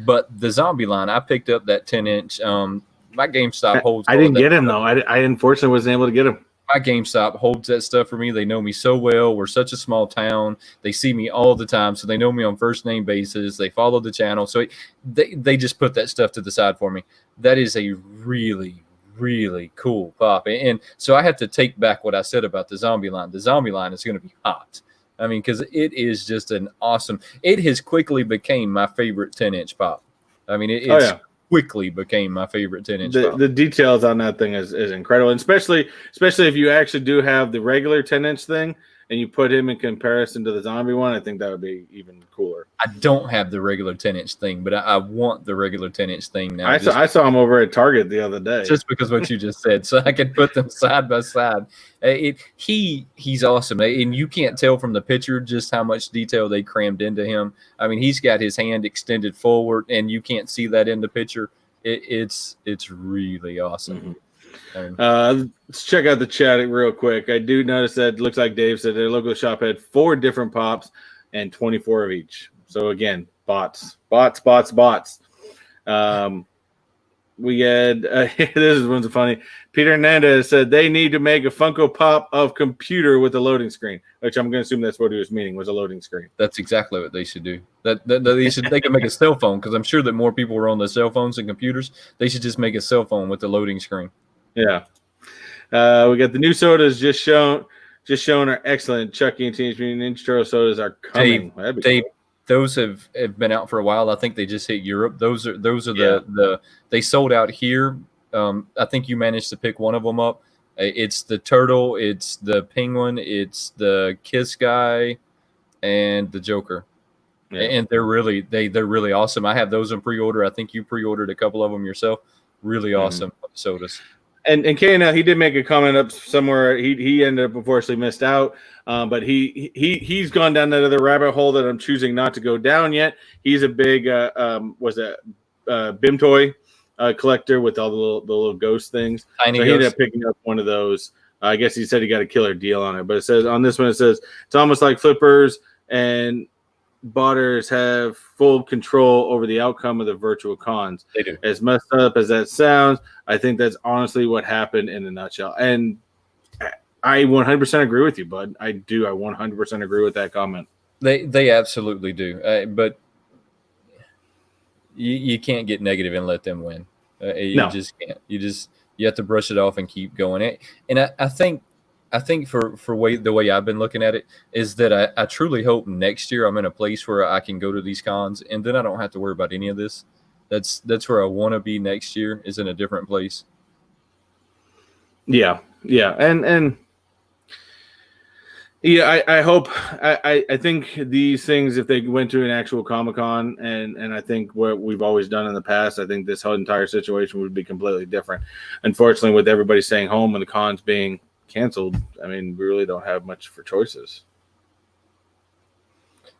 Speaker 2: But the zombie line, I picked up that 10-inch. My GameStop holds.
Speaker 1: I didn't get him though. I unfortunately wasn't able to get him.
Speaker 2: My GameStop holds that stuff for me. They know me so well. We're such a small town. They see me all the time, so they know me on first name basis. They follow the channel, so they just put that stuff to the side for me. That is a really, really cool pop. And so I have to take back what I said about the zombie line. The zombie line is going to be hot. I mean, because it is just an awesome. It has quickly became my favorite 10-inch pop. I mean, quickly became my favorite 10-inch pop.
Speaker 1: The details on that thing is incredible, and especially if you actually do have the regular 10-inch thing and you put him in comparison to the zombie one, I think that would be even cooler.
Speaker 2: I don't have the regular 10-inch thing, but I want the regular 10-inch thing now.
Speaker 1: I saw him over at Target the other day.
Speaker 2: Just because what you just said, so I could put them side by side. He's awesome, and you can't tell from the picture just how much detail they crammed into him. I mean, he's got his hand extended forward, and you can't see that in the picture. It's really awesome.
Speaker 1: Let's check out the chat real quick. I do notice that it looks like Dave said their local shop had 4 different pops and 24 of each. So again, bots. We had this one's funny. Peter Hernandez said they need to make a Funko Pop of computer with a loading screen, which I'm going to assume that's what he was meaning, was a loading screen.
Speaker 2: That's exactly what they should do. They can make a cell phone, because I'm sure that more people were on the cell phones and computers. They should just make a cell phone with the loading screen.
Speaker 1: Yeah. We got the new sodas just shown are excellent. Chucky and Teenage Mutant Ninja Turtle sodas are coming.
Speaker 2: Those have been out for a while. I think they just hit Europe. Those are the they sold out here I think you managed to pick one of them up. It's the turtle, it's the penguin, it's the kiss guy, and the Joker. Yeah. And they're really awesome. I have those in pre-order. I think you pre-ordered a couple of them yourself. Really awesome sodas.
Speaker 1: And KNL, he did make a comment up somewhere. He ended up unfortunately missed out, but he's gone down that other rabbit hole that I'm choosing not to go down yet. He's a big BIM toy collector with all the little ghost things. Tiny so he ended up picking up one of those. I guess he said he got a killer deal on it, but it says on this one, it says it's almost like flippers and botters have full control over the outcome of the virtual cons.
Speaker 2: They do.
Speaker 1: As messed up as that sounds, I think that's honestly what happened in a nutshell. And I 100% agree with you, bud. I do. I 100% agree with that comment.
Speaker 2: They absolutely do. But you can't get negative and let them win. You just can't. You have to brush it off and keep going. And I think for the way I've been looking at it is that I truly hope next year I'm in a place where I can go to these cons and then I don't have to worry about any of this. That's where I want to be next year, is in a different place.
Speaker 1: Yeah. And yeah, I hope I think these things, if they went to an actual Comic-Con, and I think what we've always done in the past, I think this whole entire situation would be completely different. Unfortunately, with everybody staying home and the cons being canceled, I mean, we really don't have much for choices.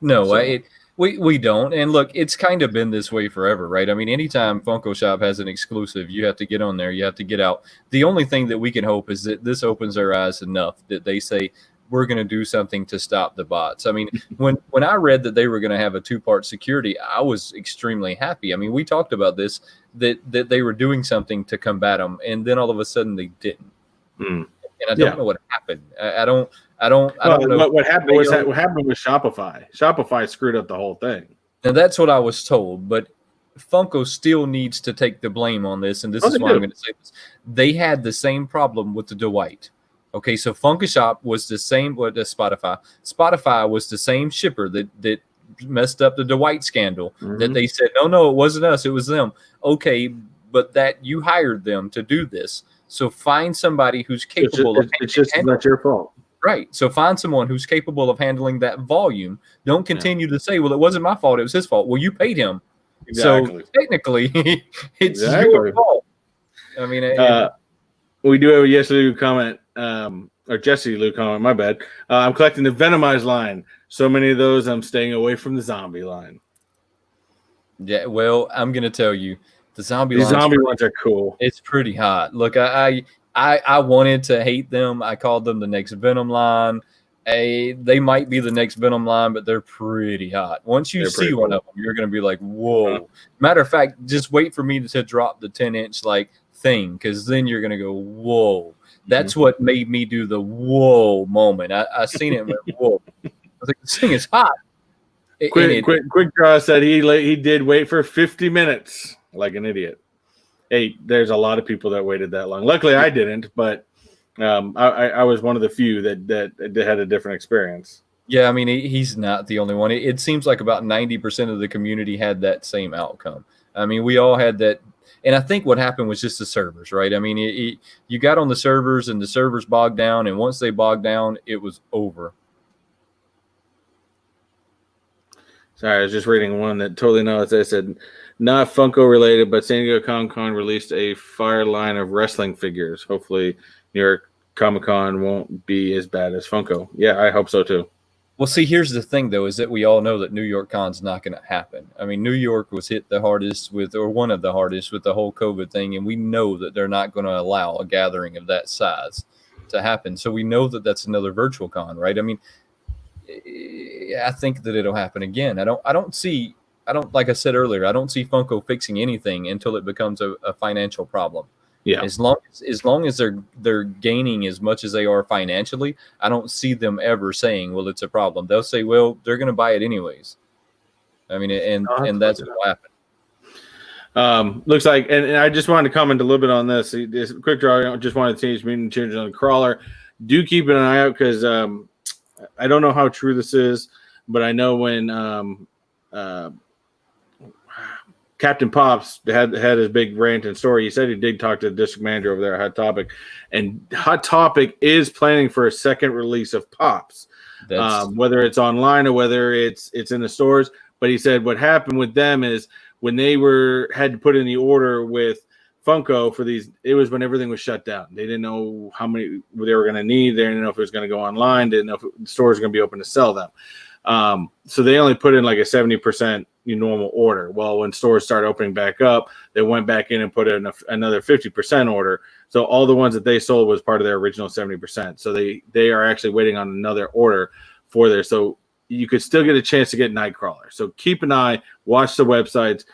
Speaker 2: No, so. We don't. And look, it's kind of been this way forever, right? I mean, anytime Funko Shop has an exclusive, you have to get on there, you have to get out. The only thing that we can hope is that this opens their eyes enough that they say, we're going to do something to stop the bots. I mean, when I read that they were going to have a 2-part security, I was extremely happy. I mean, we talked about this, that they were doing something to combat them, and then all of a sudden they didn't. And I don't know what happened. I don't know.
Speaker 1: What happened was Shopify. Shopify screwed up the whole thing.
Speaker 2: Now that's what I was told, but Funko still needs to take the blame on this, and this is why I'm going to say this. They had the same problem with the Dwight. Okay, so Funko Shop was the same with Spotify. Spotify was the same shipper that messed up the Dwight scandal. That they said, no, it wasn't us, it was them. Okay, but that you hired them to do this. So find somebody who's capable of.
Speaker 1: It's just not your fault.
Speaker 2: Right. So find someone who's capable of handling that volume. Don't continue to say, well, it wasn't my fault, it was his fault. Well, you paid him. Exactly. So technically, it's your fault. I mean,
Speaker 1: we do have a Yes Lou comment, or Jesse Lou comment, my bad. I'm collecting the Venomized line. So many of those, I'm staying away from the zombie line.
Speaker 2: Yeah, well, I'm going to tell you, the zombie
Speaker 1: ones are cool.
Speaker 2: It's pretty hot. Look, I wanted to hate them. I called them the next Venom line. They might be the next Venom line, but they're pretty hot. Once you see one of them, you're going to be like, whoa. Matter of fact, just wait for me to drop the 10-inch thing, because then you're going to go, whoa. That's what made me do the whoa moment. I seen it and went, whoa. I was like, this thing is hot.
Speaker 1: Quick Draw said he did wait for 50 minutes like an idiot. Hey, there's a lot of people that waited that long. Luckily, I didn't, but I was one of the few that had a different experience.
Speaker 2: Yeah, I mean, he's not the only one. It seems like about 90% of the community had that same outcome. I mean, we all had that. And I think what happened was just the servers, right? I mean, you got on the servers and the servers bogged down, and once they bogged down, it was over.
Speaker 1: Sorry, I was just reading one that totally knows. They said, not Funko related, but San Diego Comic-Con released a fire line of wrestling figures. Hopefully, New York Comic-Con won't be as bad as Funko. Yeah, I hope so too.
Speaker 2: Well, see, here's the thing, though, is that we all know that New York Con's not going to happen. I mean, New York was hit the hardest or one of the hardest with the whole COVID thing, and we know that they're not going to allow a gathering of that size to happen. So we know that that's another virtual con, right? I mean, I think that it'll happen again. I don't, like I said earlier, I don't see Funko fixing anything until it becomes a financial problem. Yeah. As long as they're gaining as much as they are financially, I don't see them ever saying, well, it's a problem. They'll say, well, they're going to buy it anyways. I mean, and that's what will
Speaker 1: happen. Looks like, and I just wanted to comment a little bit on this. Quick Draw, I just wanted to change Mutant Change on the crawler. Do keep an eye out, because I don't know how true this is, but I know when Captain Pops had his big rant and story. He said he did talk to the district manager over there at Hot Topic, and Hot Topic is planning for a second release of Pops, whether it's online or whether it's in the stores. But he said what happened with them is when they had to put in the order with Funko for these, it was when everything was shut down. They didn't know how many they were going to need. They didn't know if it was going to go online. Didn't know if the stores were going to be open to sell them. So they only put in like a 70% normal order. Well, when stores started opening back up, they went back in and put in another 50% order. So all the ones that they sold was part of their original 70%. So they are actually waiting on another order for there. So you could still get a chance to get Nightcrawler. So keep an eye, watch the websites.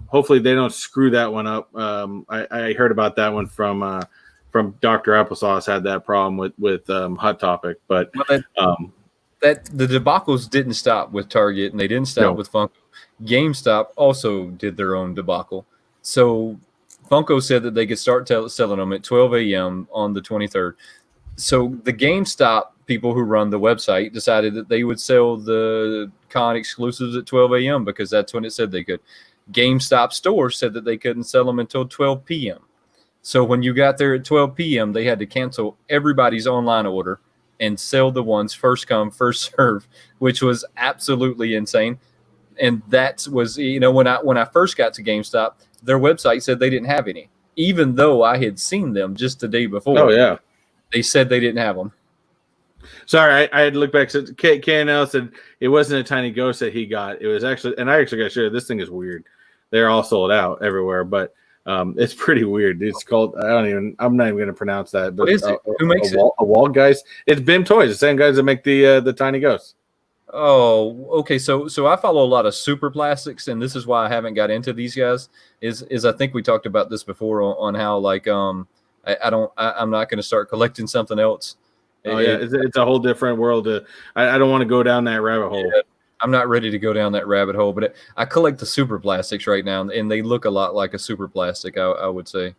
Speaker 1: Hopefully they don't screw that one up. I heard about that one from Dr. Applesauce had that problem with Hot Topic, but
Speaker 2: that the debacles didn't stop with Target and they didn't stop with Funko. GameStop also did their own debacle. So Funko said that they could start selling them at 12 a.m. on the 23rd. So the GameStop people who run the website decided that they would sell the con exclusives at 12 a.m. because that's when it said they could. GameStop stores said that they couldn't sell them until 12 p.m. So when you got there at 12 p.m., they had to cancel everybody's online order and sell the ones first come, first serve, which was absolutely insane. And that was, when I first got to GameStop, their website said they didn't have any, even though I had seen them just the day before.
Speaker 1: Oh, yeah.
Speaker 2: They said they didn't have them.
Speaker 1: Sorry, I had to look back. So K&L said it wasn't a tiny ghost that he got. It was actually, and I actually got sure this thing is weird. They're all sold out everywhere, but it's pretty weird. It's called, I'm not even going to pronounce that. But
Speaker 2: what is it? Who makes it?
Speaker 1: A wall guys. It's BIM Toys, the same guys that make the tiny ghosts.
Speaker 2: Oh, okay. So I follow a lot of super plastics, and this is why I haven't got into these guys. Is I think we talked about this before on how like I'm not going to start collecting something else.
Speaker 1: Oh yeah, it's a whole different world. I don't want to go down that rabbit hole.
Speaker 2: Yeah, I'm not ready to go down that rabbit hole, but I collect the super plastics right now, and they look a lot like a super plastic, I would say.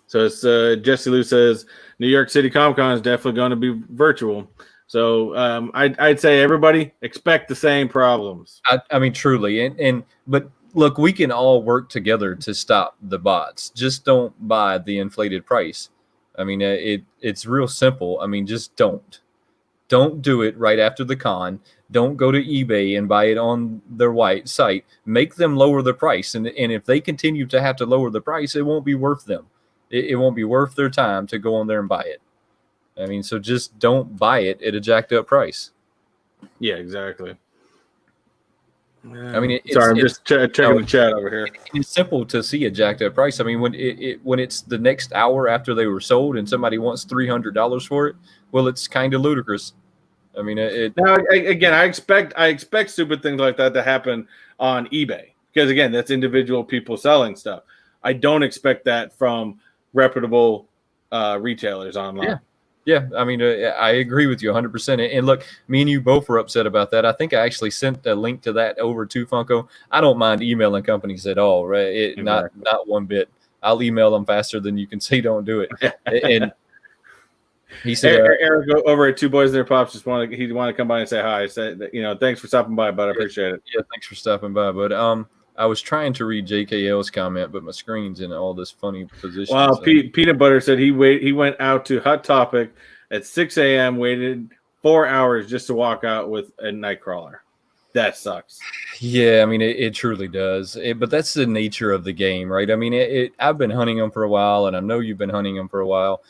Speaker 1: So it's Jesse Lou says New York City Comic Con is definitely going to be virtual. So I'd say everybody expect the same problems.
Speaker 2: I mean, truly, but look, we can all work together to stop the bots. Just don't buy the inflated price. I mean, it's real simple. I mean, just don't do it right after the con. Don't go to eBay and buy it on their white site. Make them lower the price, and if they continue to have to lower the price, it won't be worth them. It won't be worth their time to go on there and buy it. I mean, so just don't buy it at a jacked up price.
Speaker 1: Yeah, exactly.
Speaker 2: I mean,
Speaker 1: I'm just checking the chat over here.
Speaker 2: It's simple to see a jacked up price. I mean, when it's the next hour after they were sold and somebody wants $300 for it, well, it's kind of ludicrous. I mean,
Speaker 1: now again, I expect stupid things like that to happen on eBay because again, that's individual people selling stuff. I don't expect that from reputable retailers online.
Speaker 2: Yeah. Yeah, I mean, I agree with you 100%. And look, me and you both were upset about that. I think I actually sent a link to that over to Funko. I don't mind emailing companies at all, right? Exactly. Not one bit. I'll email them faster than you can say don't do it. And he said,
Speaker 1: Eric over at Two Boys and Their Pops he wanted to come by and say hi. Said thanks for stopping by, bud. I appreciate it.
Speaker 2: Yeah, thanks for stopping by, bud. I was trying to read JKL's comment, but my screen's in all this funny position.
Speaker 1: Wow, Peanut Butter said he went out to Hot Topic at 6 a.m., waited 4 hours just to walk out with a Nightcrawler. That sucks.
Speaker 2: Yeah, I mean, it truly does. But that's the nature of the game, right? I mean, I've been hunting them for a while, and I know you've been hunting them for a while.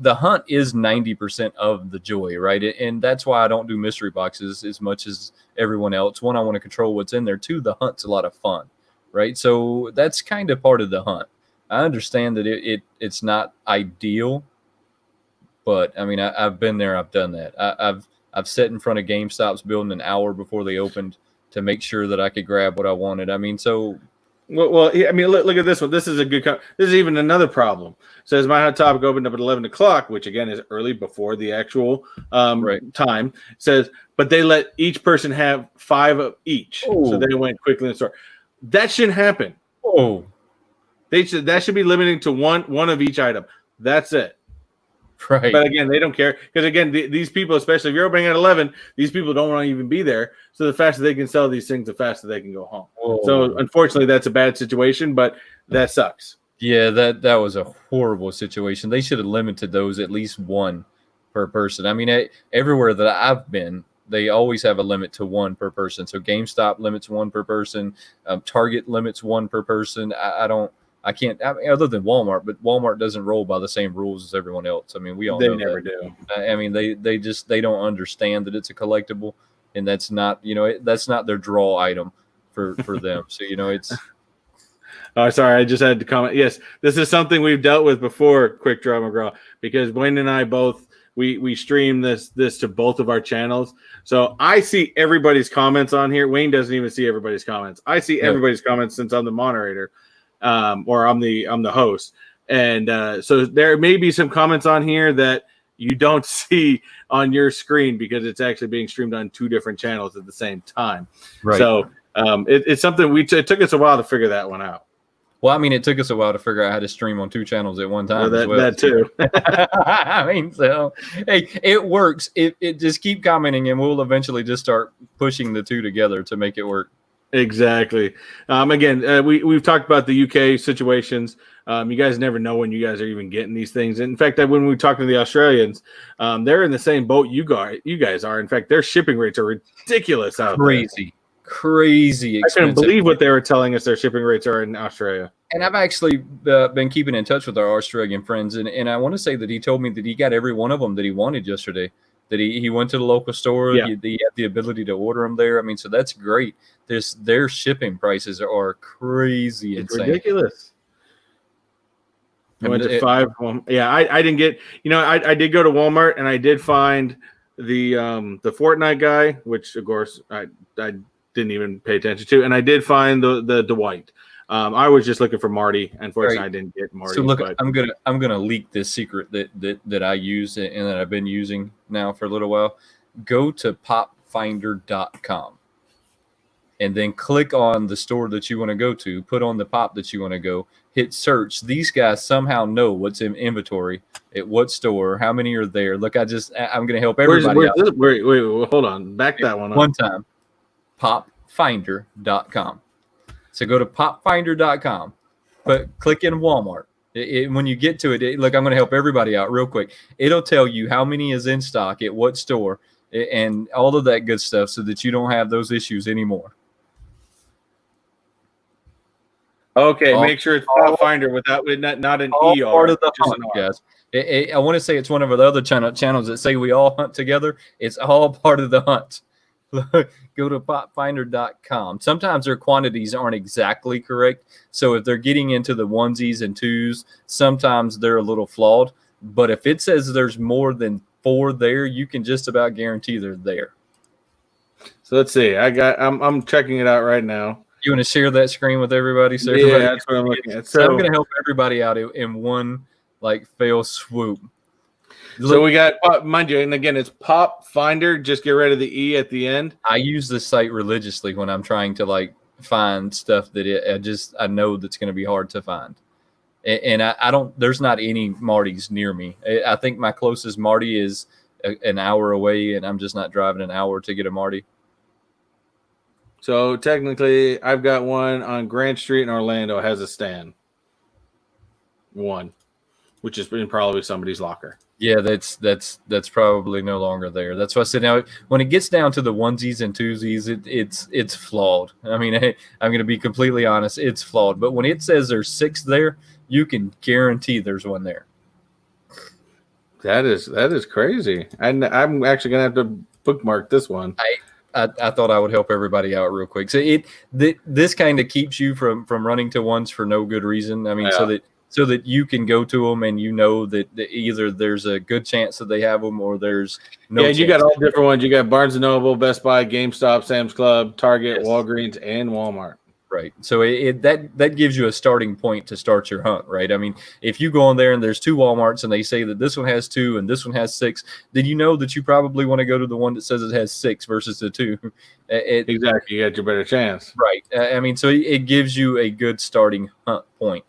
Speaker 2: The hunt is 90% of the joy, right? And that's why I don't do mystery boxes as much as everyone else. One, I want to control what's in there. Two, the hunt's a lot of fun, right? So that's kind of part of the hunt. I understand that it's not ideal, but I mean, I've been there. I've done that. I've sat in front of GameStop's building an hour before they opened to make sure that I could grab what I wanted. I mean, so.
Speaker 1: Well, I mean, look at this one. This is a good. This is even another problem. Says my Hot Topic opened up at 11 o'clock, which again is early before the actual time. Says, but they let each person have 5 of each, so they went quickly in the store. That shouldn't happen.
Speaker 2: Oh,
Speaker 1: that should be limited to one of each item. That's it.
Speaker 2: Right.
Speaker 1: But again, they don't care because again, these people, especially if you're opening at 11, these people don't want to even be there. So the faster they can sell these things, the faster they can go home. Whoa. So unfortunately, that's a bad situation, but that sucks.
Speaker 2: Yeah, that was a horrible situation. They should have limited those at least one per person. I mean, everywhere that I've been, they always have a limit to one per person. So GameStop limits one per person. Target limits one per person. I mean, other than Walmart, but Walmart doesn't roll by the same rules as everyone else. I mean, we all know
Speaker 1: they never
Speaker 2: that.
Speaker 1: do.
Speaker 2: I mean, they don't understand that it's a collectible, and that's not, that's not their draw item for them. So, it's.
Speaker 1: Oh, sorry, I just had to comment. Yes, this is something we've dealt with before, Quick Draw McGraw, because Wayne and I both we stream this to both of our channels. So I see everybody's comments on here. Wayne doesn't even see everybody's comments. I see everybody's comments since I'm the moderator. Or I'm the host, and so there may be some comments on here that you don't see on your screen because it's actually being streamed on two different channels at the same time. Right. So it's something it took us a while to figure that one out.
Speaker 2: Well, I mean, it took us a while to figure out how to stream on two channels at one time.
Speaker 1: That too.
Speaker 2: I mean, so hey, it works. It just keep commenting, and we'll eventually just start pushing the two together to make it work.
Speaker 1: Exactly. Again, we've talked about the UK situations. You guys never know when you guys are even getting these things. In fact, when we talk to the Australians, they're in the same boat you guys are. In fact, their shipping rates are ridiculous out there.
Speaker 2: Crazy expensive.
Speaker 1: I couldn't believe what they were telling us their shipping rates are in Australia.
Speaker 2: And I've actually been keeping in touch with our Australian friends, and I want to say that he told me that he got every one of them that he wanted yesterday. That he went to the local store. Yeah. He had the ability to order them there. I mean, so that's great. Their shipping prices are crazy, insane,
Speaker 1: ridiculous. I went to 5. Yeah, I didn't get. I did go to Walmart and I did find the Fortnite guy, which of course I didn't even pay attention to, and I did find the Dwight. I was just looking for Marty. Unfortunately, I didn't get Marty.
Speaker 2: So look, I'm gonna leak this secret that I use and that I've been using now for a little while. Go to popfinder.com and then click on the store that you want to go to. Put on the pop that you want to go. Hit search. These guys somehow know what's in inventory at what store, how many are there. Look, I'm gonna help everybody out.
Speaker 1: Wait, hold on. Back that one up.
Speaker 2: One time. Popfinder.com. So go to popfinder.com, but click in Walmart. When you get to it, look, I'm going to help everybody out real quick. It'll tell you how many is in stock at what store and all of that good stuff so that you don't have those issues anymore.
Speaker 1: Okay, make sure it's Popfinder not an ER.
Speaker 2: Part of the hunt, guys. I want to say it's one of the other channels that say we all hunt together. It's all part of the hunt. Go to popfinder.com. Sometimes their quantities aren't exactly correct. So if they're getting into the onesies and twos, sometimes they're a little flawed. But if it says there's more than 4 there, you can just about guarantee they're there.
Speaker 1: So let's see. I'm checking it out right now.
Speaker 2: You want to share that screen with everybody? So
Speaker 1: yeah, that's what I'm looking at.
Speaker 2: So I'm going to help everybody out in one fell swoop.
Speaker 1: So we got, mind you, and again, it's Pop Finder. Just get rid of the E at the end.
Speaker 2: I use this site religiously when I'm trying to find stuff that I know that's going to be hard to find. And I don't, there's not any Martys near me. I think my closest Marty is an hour away, and I'm just not driving an hour to get a Marty.
Speaker 1: So technically, I've got one on Grant Street in Orlando has a stand. One, which is in probably somebody's locker.
Speaker 2: Yeah, that's probably no longer there. That's why I said now when it gets down to the onesies and twosies, it's flawed. I mean, I'm going to be completely honest, it's flawed. But when it says there's 6 there, you can guarantee there's one there.
Speaker 1: That is crazy. And I'm actually going to have to bookmark this one.
Speaker 2: I thought I would help everybody out real quick. So this kind of keeps you from running to ones for no good reason. I mean, yeah. So that you can go to them and you know that either there's a good chance that they have them or there's no chance.
Speaker 1: You got all different ones. You got Barnes & Noble, Best Buy, GameStop, Sam's Club, Target, yes. Walgreens, and Walmart.
Speaker 2: Right. So that gives you a starting point to start your hunt, right? I mean, if you go in there and there's 2 Walmarts and they say that this one has 2 and this one has 6, then you know that you probably want to go to the one that says it has 6 versus the 2.
Speaker 1: Exactly. You got your better chance.
Speaker 2: Right. I mean, so it gives you a good starting hunt point.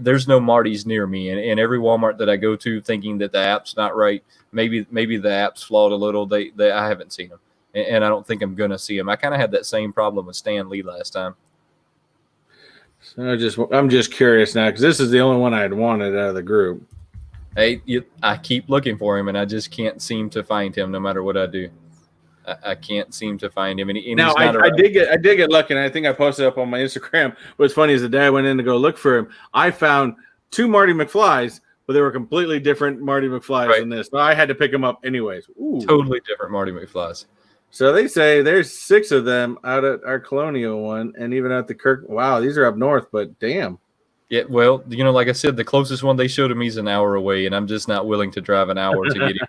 Speaker 2: There's no Marty's near me, and every Walmart that I go to thinking that the app's not right, maybe the app's flawed a little, I haven't seen them, and I don't think I'm going to see them. I kind of had that same problem with Stan Lee last time.
Speaker 1: So I'm just curious now because this is the only one I had wanted out of the group.
Speaker 2: Hey, I keep looking for him, and I just can't seem to find him. No matter what I do, I can't seem to find him. And
Speaker 1: now I did get lucky, and I think I posted up on my Instagram. What's funny is the day I went in to go look for him, I found 2 Marty McFlys, but they were completely different Marty McFlys than this. So I had to pick them up anyways. Ooh.
Speaker 2: Totally different Marty McFlys.
Speaker 1: So they say there's 6 of them out at our Colonial one, and even at the Kirk. Wow, these are up north, but damn.
Speaker 2: Yeah, well, like I said, the closest one they showed to me is an hour away, and I'm just not willing to drive an hour to get him.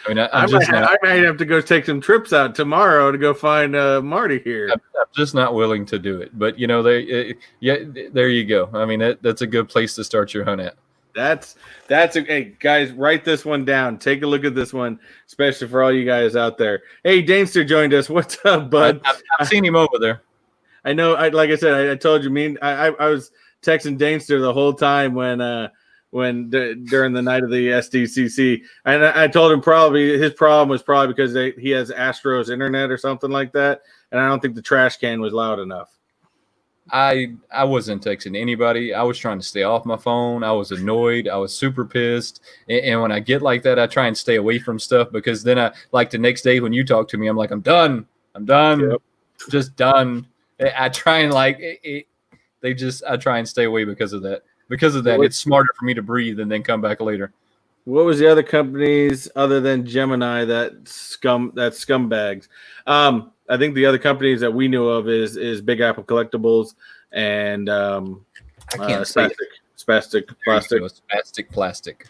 Speaker 2: I mean, I
Speaker 1: might have to go take some trips out tomorrow to go find Marty here.
Speaker 2: I'm just not willing to do it. But there you go. I mean, that's a good place to start your hunt at.
Speaker 1: Hey guys, write this one down. Take a look at this one, especially for all you guys out there. Hey, Danester joined us. What's up, bud?
Speaker 2: I've seen him over there.
Speaker 1: I know. Like I said, I told you. I was texting Danester the whole time during the night of the SDCC, and I told him probably his problem was probably because he has Astro's internet or something like that, and I don't think the trash can was loud enough.
Speaker 2: I wasn't texting anybody. I was trying to stay off my phone. I was annoyed. I was super pissed. And when I get like that, I try and stay away from stuff because then the next day when you talk to me, I'm like, I'm done. Yep. Just done. I try and I try and stay away because of that. Because of that, it's smarter for me to breathe and then come back later.
Speaker 1: What was the other companies other than Gemini that scumbags? I think the other companies that we knew of is Big Apple Collectibles and Spastic Plastic.
Speaker 2: Spastic Plastic.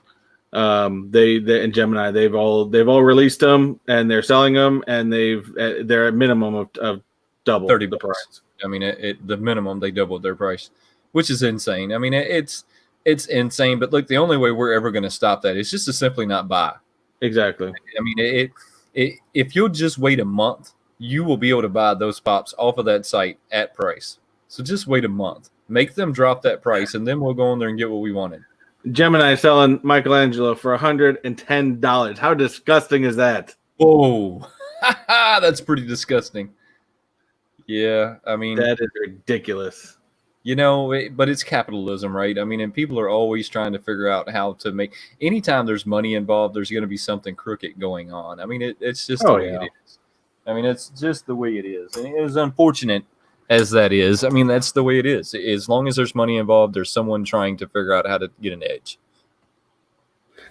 Speaker 1: They and Gemini they've all released them and they're selling them and they're at minimum of double
Speaker 2: $30
Speaker 1: the price.
Speaker 2: I mean, the minimum they doubled their price, which is insane. I mean, it's insane. But look, the only way we're ever going to stop that is just to simply not buy.
Speaker 1: Exactly.
Speaker 2: I mean, if you'll just wait a month, you will be able to buy those pops off of that site at price. So just wait a month. Make them drop that price, and then we'll go in there and get what we wanted.
Speaker 1: Gemini selling Michelangelo for $110. How disgusting is that?
Speaker 2: Whoa. That's pretty disgusting. Yeah, I mean...
Speaker 1: That is ridiculous.
Speaker 2: But it's capitalism, right? I mean, and people are always trying to figure out how to make... Anytime there's money involved, there's going to be something crooked going on. I mean, it's just the way it is. I mean, it's just the way it is. And as unfortunate as that is, I mean, that's the way it is. As long as there's money involved, there's someone trying to figure out how to get an edge.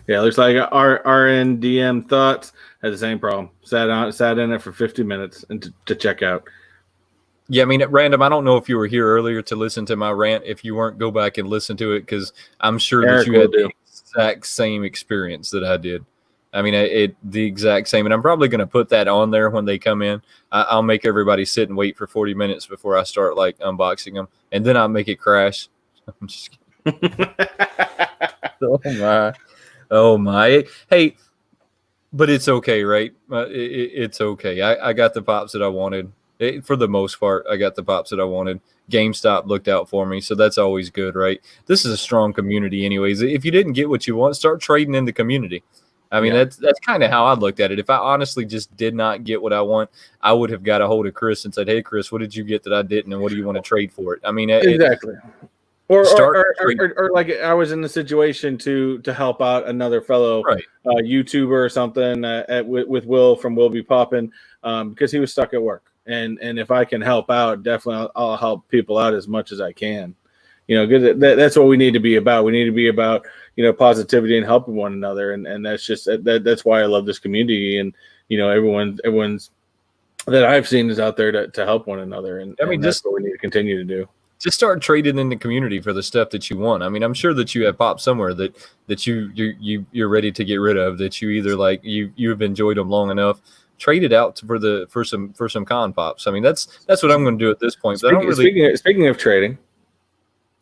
Speaker 1: Yeah, looks like our RNDM Thoughts had the same problem. Sat in it for 50 minutes and to check out.
Speaker 2: Yeah, I mean, at random, I don't know if you were here earlier to listen to my rant. If you weren't, go back and listen to it because I'm sure that you had the exact same experience that I did. I mean, the exact same. And I'm probably going to put that on there when they come in. I'll make everybody sit and wait for 40 minutes before I start, unboxing them. And then I'll make it crash. I'm just kidding. Oh, my. Hey, but it's okay, right? It's okay. I got the pops that I wanted. For the most part, I got the pops that I wanted. GameStop looked out for me, so that's always good, right? This is a strong community anyways. If you didn't get what you want, start trading in the community. I mean, that's kind of how I looked at it. If I honestly just did not get what I want, I would have got a hold of Chris and said, hey, Chris, what did you get that I didn't, and what do you want to trade for it? I mean,
Speaker 1: exactly. Or like I was in the situation to help out another fellow YouTuber or something with Will from Will Be Poppin' because he was stuck at work. And if I can help out, definitely I'll help people out as much as I can. That's what we need to be about. We need to be about positivity and helping one another, and that's just that's why I love this community. And everyone's that I've seen is out there to help one another, and I mean that's what we need to continue to do.
Speaker 2: Just start trading in the community for the stuff that you want. I mean, I'm sure that you have pops somewhere that you're ready to get rid of, that you either you've enjoyed them long enough trade it out for some con pops. I mean, that's what I'm going to do at this point. But I don't really.
Speaker 1: Speaking of trading,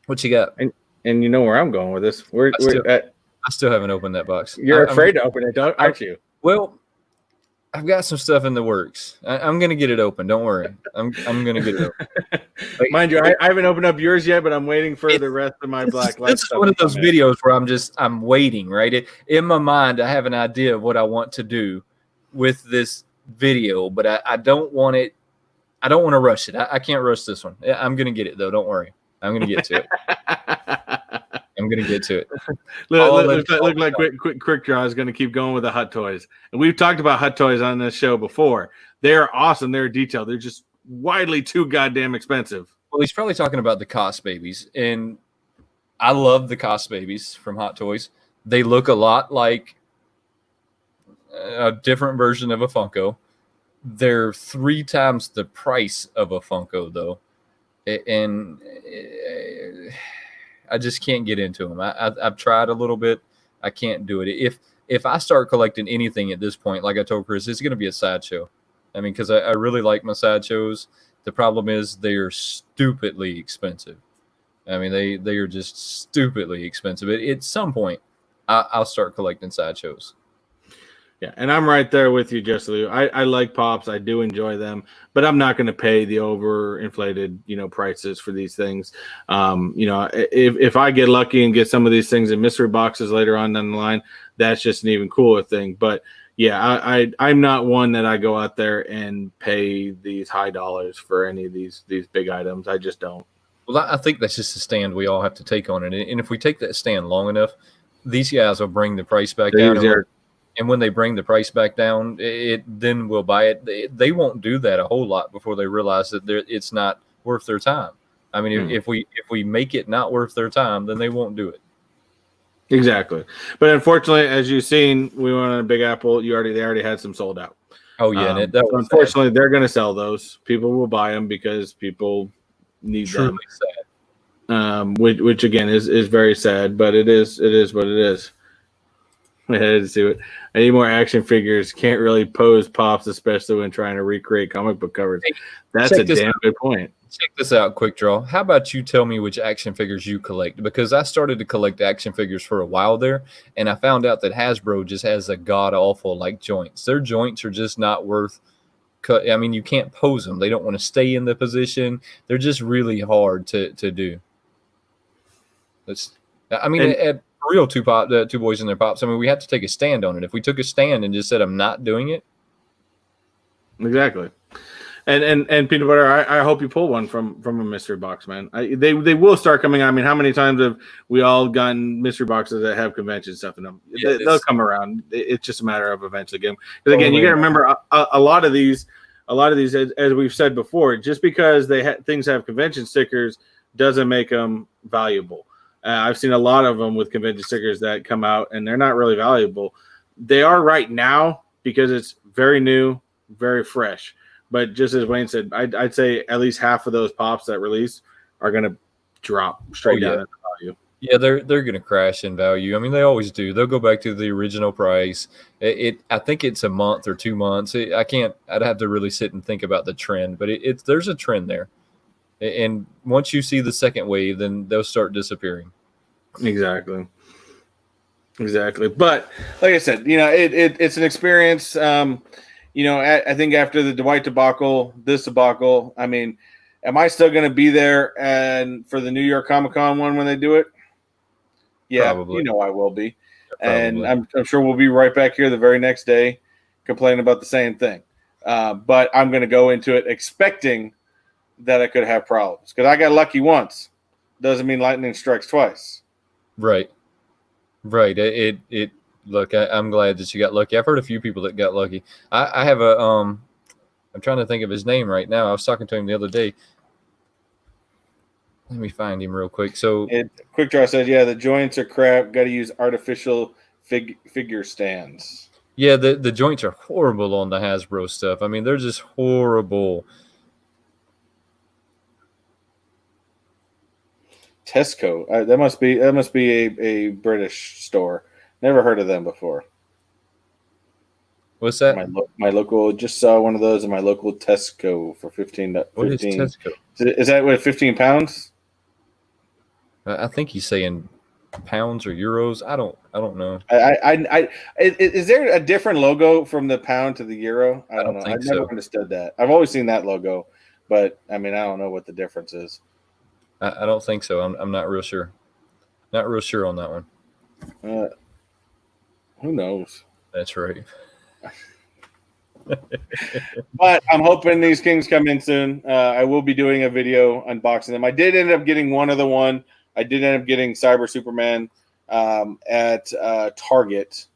Speaker 2: what you got?
Speaker 1: And you know where I'm going with this.
Speaker 2: I still haven't opened that box.
Speaker 1: You're afraid to open it, aren't you?
Speaker 2: Well, I've got some stuff in the works. I'm going to get it open. Don't worry. I'm going to get it open. Like,
Speaker 1: mind you, I haven't opened up yours yet, but I'm waiting for the rest of my Black Light.
Speaker 2: This is one of those videos where I'm waiting, right? In my mind, I have an idea of what I want to do with this video, but I don't want it. I don't want to rush it. I can't rush this one. I'm going to get it, though. Don't worry. I'm going to get to it. I'm going to get to it.
Speaker 1: Look like Quick Draw is going to keep going with the Hut Toys. And we've talked about Hut Toys on this show before. They're awesome. They're detailed. They're just widely too goddamn expensive.
Speaker 2: Well, he's probably talking about the Cost Babies. And I love the Cost Babies from Hot Toys. They look a lot like a different version of a Funko. They're 3 times the price of a Funko, though. And I just can't get into them. I've tried a little bit. I can't do it. If I start collecting anything at this point, like I told Chris, it's going to be a sideshow. I mean, because I really like my sideshows. The problem is they are stupidly expensive. I mean, they are just stupidly expensive. At some point, I'll start collecting sideshows.
Speaker 1: Yeah, and I'm right there with you, Jesse Lou. I like Pops. I do enjoy them, but I'm not going to pay the overinflated, prices for these things. If I get lucky and get some of these things in mystery boxes later on down the line, that's just an even cooler thing. But yeah, I'm not one that I go out there and pay these high dollars for any of these big items. I just don't.
Speaker 2: Well, I think that's just a stand we all have to take on it. And if we take that stand long enough, these guys will bring the price back down. And when they bring the price back down, then we'll buy it. They won't do that a whole lot before they realize that it's not worth their time. I mean, if we make it not worth their time, then they won't do it.
Speaker 1: Exactly. But unfortunately, as you've seen, we went on a Big Apple. They already had some sold out.
Speaker 2: Oh yeah,
Speaker 1: unfortunately, they're going to sell those. People will buy them because people need them. Sad. Which again is very sad, but it is what it is. I had to do it. I need more action figures. Can't really pose Pops, especially when trying to recreate comic book covers. That's a damn good point.
Speaker 2: Check this out, Quick Draw. How about you tell me which action figures you collect? Because I started to collect action figures for a while there, and I found out that Hasbro just has a god-awful joints. Their joints are just not worth cut. I mean, you can't pose them. They don't want to stay in the position. They're just really hard to do. At real two boys and their pops. I mean, we had to take a stand on it. If we took a stand and just said, I'm not doing it.
Speaker 1: Exactly. And Peanut Butter, I hope you pull one from a mystery box, man. They will start coming out. I mean, how many times have we all gotten mystery boxes that have convention stuff in them? Yeah, they'll come around. It's just a matter of eventually getting them. Because again, you got to remember a lot of these, as we've said before, just because things have convention stickers doesn't make them valuable. I've seen a lot of them with convention stickers that come out, and they're not really valuable. They are right now because it's very new, very fresh. But just as Wayne said, I'd say at least half of those Pops that release are going to drop straight down in value.
Speaker 2: Yeah, they're going to crash in value. I mean, they always do. They'll go back to the original price. I think it's a month or 2 months. I'd have to really sit and think about the trend, but there's a trend there. And once you see the second wave, then they'll start disappearing.
Speaker 1: Exactly. But like I said, it's an experience. I think after the Dwight debacle, this debacle, I mean, am I still going to be there and for the New York Comic Con one when they do it? Yeah, probably. I will be. Yeah, and I'm sure we'll be right back here the very next day complaining about the same thing. But I'm going to go into it expecting that I could have problems because I got lucky once. Doesn't mean lightning strikes twice.
Speaker 2: Right. Look, I'm glad that you got lucky. I've heard a few people that got lucky. I have I'm trying to think of his name right now. I was talking to him the other day. Let me find him real quick.
Speaker 1: Quick Draw said, yeah, the joints are crap. Got to use artificial figure stands.
Speaker 2: Yeah, the joints are horrible on the Hasbro stuff. I mean, they're just horrible.
Speaker 1: Tesco. That must be a British store. Never heard of them before.
Speaker 2: What's that?
Speaker 1: My local, just saw one of those in my local Tesco for 15.
Speaker 2: What is Tesco?
Speaker 1: Is that what, 15 pounds?
Speaker 2: I think he's saying pounds or euros. I don't know.
Speaker 1: Is there a different logo from the pound to the euro? I don't know. I've never understood that. I've always seen that logo, but I mean, I don't know what the difference is.
Speaker 2: I don't think so. I'm not real sure. Not real sure on that one.
Speaker 1: Who knows?
Speaker 2: That's right.
Speaker 1: But I'm hoping these Kings come in soon. I will be doing a video unboxing them. I did end up getting one of the one. I did end up getting Cyber Superman at Target.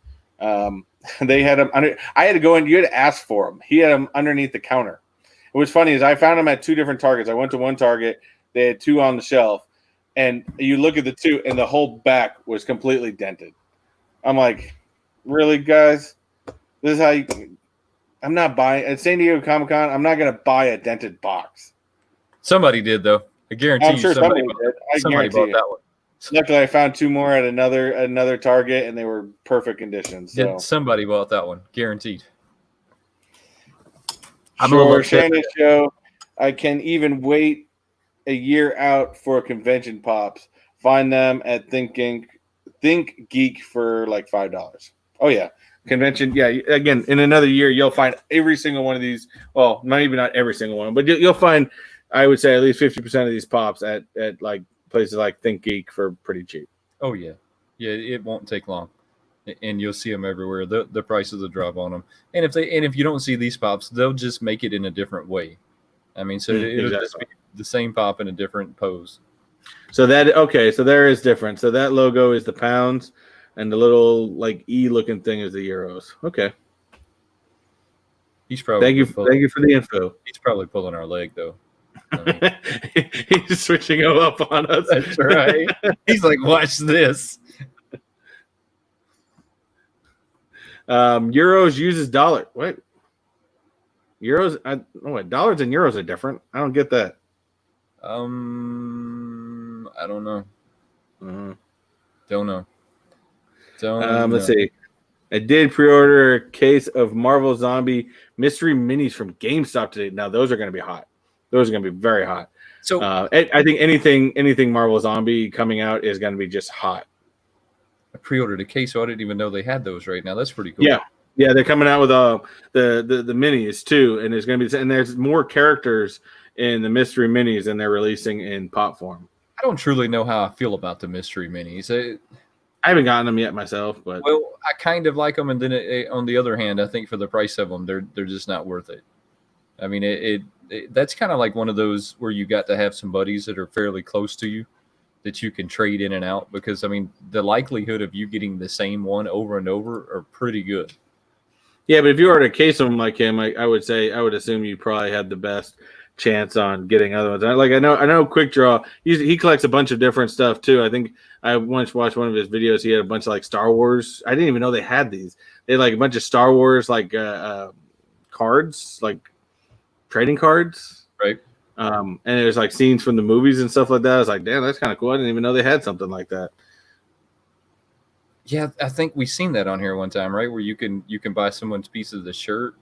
Speaker 1: They had him under. I had to go in. You had to ask for him. He had him underneath the counter. What's funny is I found him at two different Targets. I went to one Target. They had two on the shelf, and you look at the two, and the whole back was completely dented. I'm like, really, guys? This is how you. I'm not buying at San Diego Comic-Con. I'm not going to buy a dented box.
Speaker 2: Somebody did though. I guarantee
Speaker 1: I'm sure somebody
Speaker 2: did.
Speaker 1: Somebody
Speaker 2: bought that one.
Speaker 1: Luckily, I found two more at another Target, and they were perfect condition. So
Speaker 2: Yeah, somebody bought that one, guaranteed.
Speaker 1: Sure, Shannon show. I can even wait a year out for convention pops. Find them at Think Geek for like $5. Oh yeah. Convention, yeah. Again, in another year, you'll find every single one of these. Well, maybe not every single one, but you'll find, I would say, at least 50% of these pops at like places like Think Geek for pretty cheap.
Speaker 2: Oh yeah, it won't take long, and you'll see them everywhere. The prices will drop on them, and if you don't see these pops, they'll just make it in a different way. I mean, so it'll just be the same pop in a different pose.
Speaker 1: So there is difference. So that logo is the pounds. And the little like E looking thing is the euros. Okay.
Speaker 2: He's probably
Speaker 1: thank you for the info.
Speaker 2: He's probably pulling our leg though. I
Speaker 1: mean, he's switching them up on us.
Speaker 2: That's right. He's like, watch this.
Speaker 1: Euros uses dollar. Wait. Euros. Dollars and euros are different. I don't get that.
Speaker 2: I don't know. Don't know.
Speaker 1: Let's see. I did pre-order a case of Marvel Zombie mystery minis from GameStop today. Now those are going to be hot. Those are going to be very hot. So I think anything Marvel Zombie coming out is going to be just hot.
Speaker 2: I pre-ordered a case, so I didn't even know they had those right now. That's pretty cool.
Speaker 1: Yeah, they're coming out with the minis too, and there's going to be there's more characters in the mystery minis than they're releasing in pop form.
Speaker 2: I don't truly know how I feel about the mystery minis.
Speaker 1: I haven't gotten them yet myself, but
Speaker 2: I kind of like them, and then on the other hand, I think for the price of them, they're just not worth it. I mean, that's kind of like one of those where you got to have some buddies that are fairly close to you that you can trade in and out, because I mean, the likelihood of you getting the same one over and over are pretty good.
Speaker 1: Yeah, but if you were to case of them like him, I would assume you probably had the best chance on getting other ones. I know Quick Draw. He collects a bunch of different stuff too. I think I once watched one of his videos. He had a bunch of like Star Wars. I didn't even know they had these. They had like a bunch of Star Wars like cards, like trading cards,
Speaker 2: right?
Speaker 1: And there's like scenes from the movies and stuff like that. I was like, damn, that's kind of cool. I didn't even know they had something like that.
Speaker 2: Yeah, I think we've seen that on here one time, right? Where you can buy someone's piece of the shirt.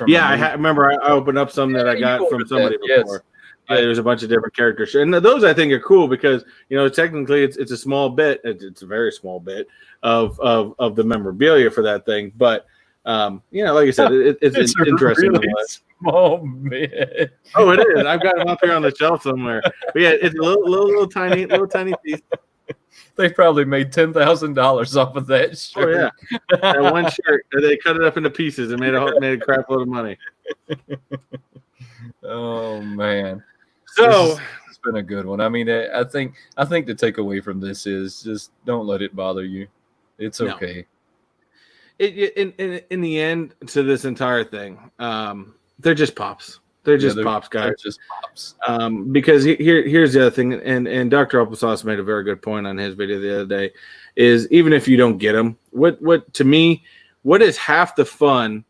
Speaker 1: Yeah, I remember I opened up some that I got from somebody before. Yes. There's a bunch of different characters, and those I think are cool because technically it's a small bit. It's a very small bit of the memorabilia for that thing, but like I said, it's interesting.
Speaker 2: Really small bit.
Speaker 1: Oh, it is. I've got them up here on the shelf somewhere. But yeah, it's a little tiny piece.
Speaker 2: They probably made $10,000 off of that shirt.
Speaker 1: Oh yeah, that one shirt. They cut it up into pieces and made a crap load of money.
Speaker 2: Oh man!
Speaker 1: So
Speaker 2: it's been a good one. I mean, I think the takeaway from this is just don't let it bother you. It's okay.
Speaker 1: No. In the end, to this entire thing, they're just pops. They're just pops, guys. They're just pops. Because here's the other thing, and Dr. Applesauce made a very good point on his video the other day, is even if you don't get them, what is half the fun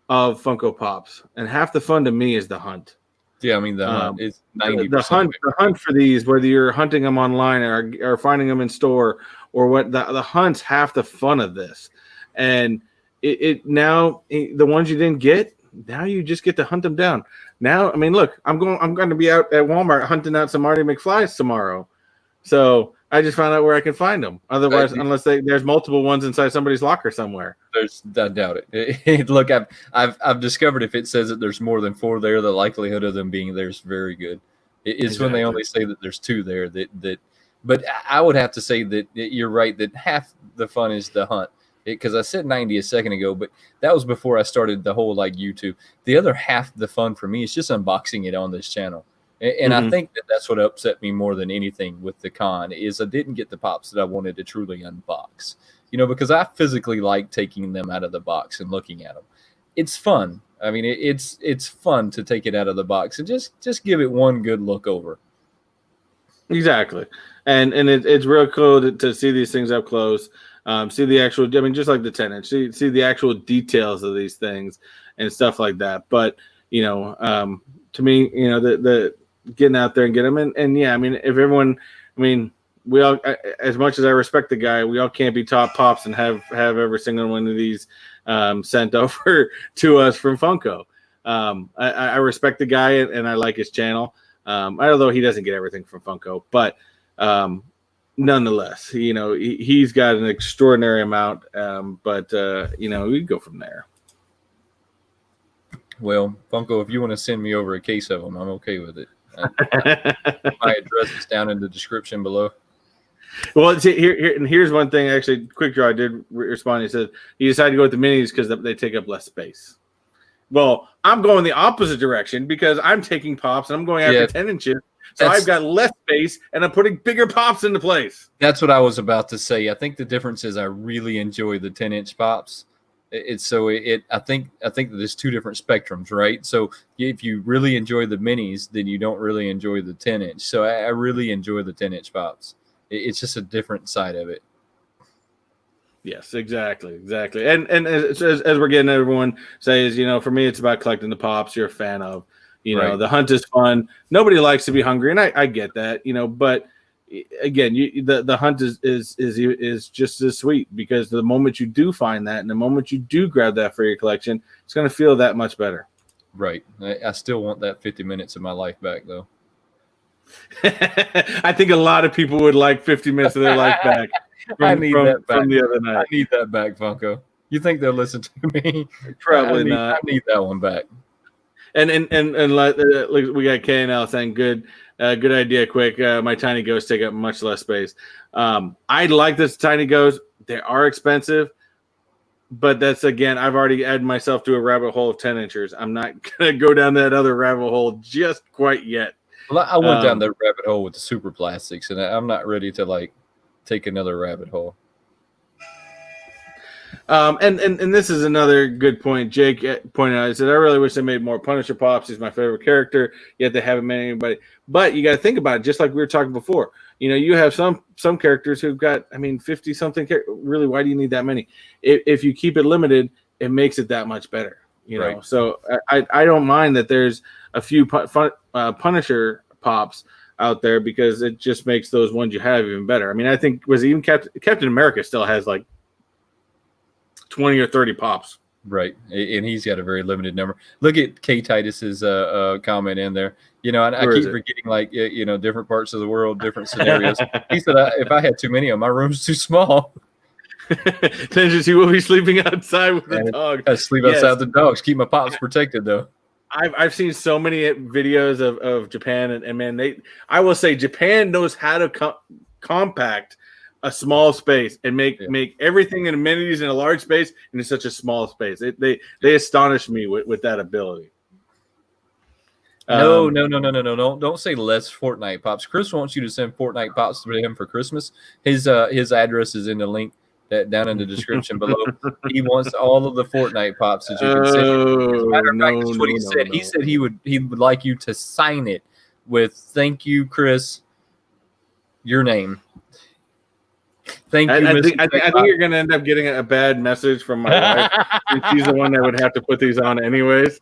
Speaker 1: of Funko Pops? And half the fun to me is the hunt.
Speaker 2: Yeah, I mean the hunt is 90%.
Speaker 1: The hunt for these, whether you're hunting them online or finding them in store or what, the hunt's half the fun of this. And the ones you didn't get, now you just get to hunt them down. Now, I mean, look, I'm going to be out at Walmart hunting out some Marty McFlys tomorrow. So I just found out where I can find them. Otherwise, unless there's multiple ones inside somebody's locker somewhere.
Speaker 2: I doubt it. Look, I've discovered if it says that there's more than 4 there, the likelihood of them being there is very good. It's exactly. When they only say that there's 2 there that. But I would have to say that you're right that half the fun is the hunt. Because I said 90 a second ago, but that was before I started the whole like YouTube. The other half of the fun for me is just unboxing it on this channel. And I think that's what upset me more than anything with the con is I didn't get the pops that I wanted to truly unbox. Because I physically like taking them out of the box and looking at them. It's fun. I mean, it's fun to take it out of the box and just give it one good look over.
Speaker 1: Exactly. And it's real cool to see these things up close. See the actual, I mean, just like the 10-inch, see the actual details of these things and stuff like that. But, to me, the getting out there and get them. And yeah, I mean, if everyone, I mean, we all, as much as I respect the guy, we all can't be top pops and have every single one of these sent over to us from Funko. I respect the guy and I like his channel. Although he doesn't get everything from Funko, but nonetheless, he's got an extraordinary amount. But we go from there.
Speaker 2: Well, Funko, if you want to send me over a case of them, I'm okay with it. My address is down in the description below.
Speaker 1: Well, here's one thing. Actually, Quick Draw did respond. He said he decided to go with the minis because they take up less space. Well, I'm going the opposite direction because I'm taking pops and I'm going after 10 inches. So I've got less space and I'm putting bigger pops into place.
Speaker 2: That's what I was about to say. I think the difference is I really enjoy the 10-inch pops. I think that there's 2 different spectrums, right? So if you really enjoy the minis, then you don't really enjoy the 10-inch. So I really enjoy the 10-inch pops. It's just a different side of it.
Speaker 1: Yes, exactly. And as we're getting, everyone says, for me, it's about collecting the pops you're a fan of.
Speaker 2: Right.
Speaker 1: The hunt is fun. Nobody likes to be hungry, and I get that. But again, the hunt is just as sweet because the moment you do find that, and the moment you do grab that for your collection, it's going to feel that much better.
Speaker 2: Right. I still want that 50 minutes of my life back, though.
Speaker 1: I think a lot of people would like 50 minutes of their life back.
Speaker 2: I need that back
Speaker 1: from the other night.
Speaker 2: I need that back, Funko. You think they'll listen to me?
Speaker 1: Probably not.
Speaker 2: I need that one back.
Speaker 1: And like we got KNL saying good idea. Quick, my tiny ghosts take up much less space. I like this tiny ghost. They are expensive, but that's again, I've already added myself to a rabbit hole of 10 inchers. I'm not gonna go down that other rabbit hole just quite yet.
Speaker 2: Well, I went down that rabbit hole with the super plastics, and I'm not ready to take another rabbit hole.
Speaker 1: And this is another good point. Jake pointed out. He said, "I really wish they made more Punisher pops. He's my favorite character. Yet they haven't made anybody. But you got to think about it. Just like we were talking before. You have some characters who've got 50 something. Really, why do you need that many? If you keep it limited, it makes it that much better.
Speaker 2: Right.
Speaker 1: So I don't mind that there's a few Punisher pops out there because it just makes those ones you have even better. I mean, I think even Captain America still has 20 or 30 pops.
Speaker 2: Right. And he's got a very limited number. Look at K Titus's comment in there. I keep forgetting different parts of the world, different scenarios. He said, if I had too many of them, my room's too small.
Speaker 1: He will be sleeping outside with the dog.
Speaker 2: I sleep outside with the dogs. Keep my pops protected, though.
Speaker 1: I've seen so many videos of Japan, and man, I will say Japan knows how to compact a small space and make everything and amenities in a large space into such a small space. They astonish me with that ability.
Speaker 2: No. Don't say less Fortnite pops. Chris wants you to send Fortnite pops to him for Christmas. His address is in the link down in the description below. He wants all of the Fortnite pops that you can send. As a matter of fact, that's what he said. He said he would like you to sign it with "Thank you, Chris." Your name. Thank you.
Speaker 1: I think you're going to end up getting a bad message from my wife. And she's the one that would have to put these on anyways.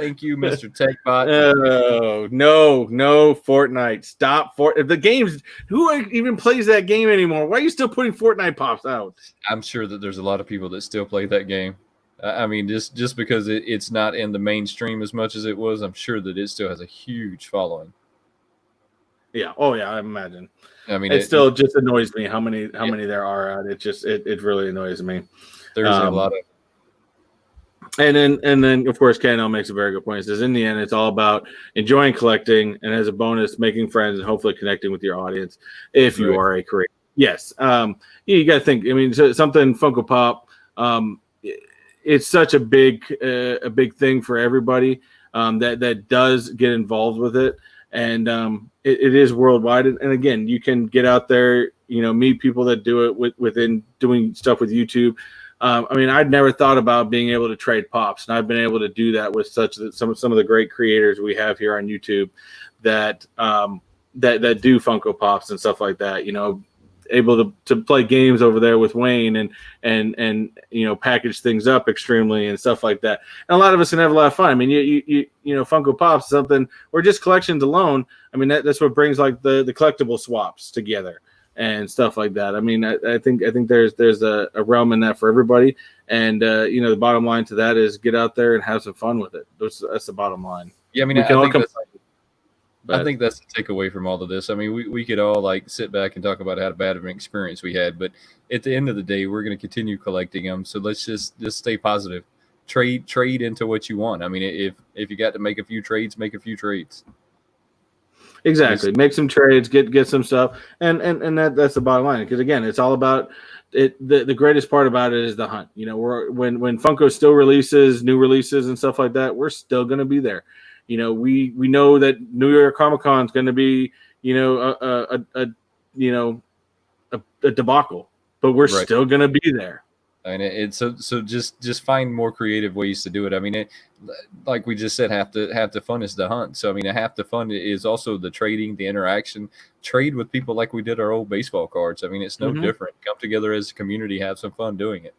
Speaker 2: Thank you, Mr. Techbot.
Speaker 1: No, Fortnite. Stop the games. Who even plays that game anymore? Why are you still putting Fortnite pops out?
Speaker 2: I'm sure that there's a lot of people that still play that game. I mean, just because it's not in the mainstream as much as it was, I'm sure that it still has a huge following.
Speaker 1: Yeah. Oh yeah, I imagine.
Speaker 2: I mean,
Speaker 1: it still just annoys me how many there are out. It really annoys me.
Speaker 2: There's a lot of.
Speaker 1: And then of course Ken makes a very good point. He says in the end it's all about enjoying collecting and as a bonus making friends and hopefully connecting with your audience if you are a creator. Yes. You got to think. I mean, something Funko Pop. It's such a big thing for everybody that does get involved with it, and it is worldwide. And again, you can get out there, meet people that do it within doing stuff with YouTube. I mean, I'd never thought about being able to trade pops, and I've been able to do that with some of the great creators we have here on YouTube that do Funko Pops and stuff like that. Able to play games over there with Wayne and package things up extremely and stuff like that. And a lot of us can have a lot of fun. I mean, you Funko Pops something or just collections alone. I mean, that's what brings like the collectible swaps together and stuff like that. I mean, I think there's a realm in that for everybody. And the bottom line to that is get out there and have some fun with it. That's the bottom line.
Speaker 2: Yeah, I mean, I think that's the takeaway from all of this. I mean, we could all like sit back and talk about how bad of an experience we had, but at the end of the day, we're going to continue collecting them. So let's just stay positive. Trade into what you want. I mean, if you got to make a few trades, make a few trades.
Speaker 1: Exactly. Make some trades, get some stuff, and that's the bottom line. Because again, it's all about it. The greatest part about it is the hunt. When Funko still releases new releases and stuff like that, we're still going to be there. We know that New York Comic Con is going to be, a debacle, but we're still going to be there.
Speaker 2: And it's so just find more creative ways to do it. I mean, like we just said, half the fun is the hunt. So I mean, half the fun is also the trading, the interaction, trade with people like we did our old baseball cards. I mean, it's no different. Come together as a community, have some fun doing it.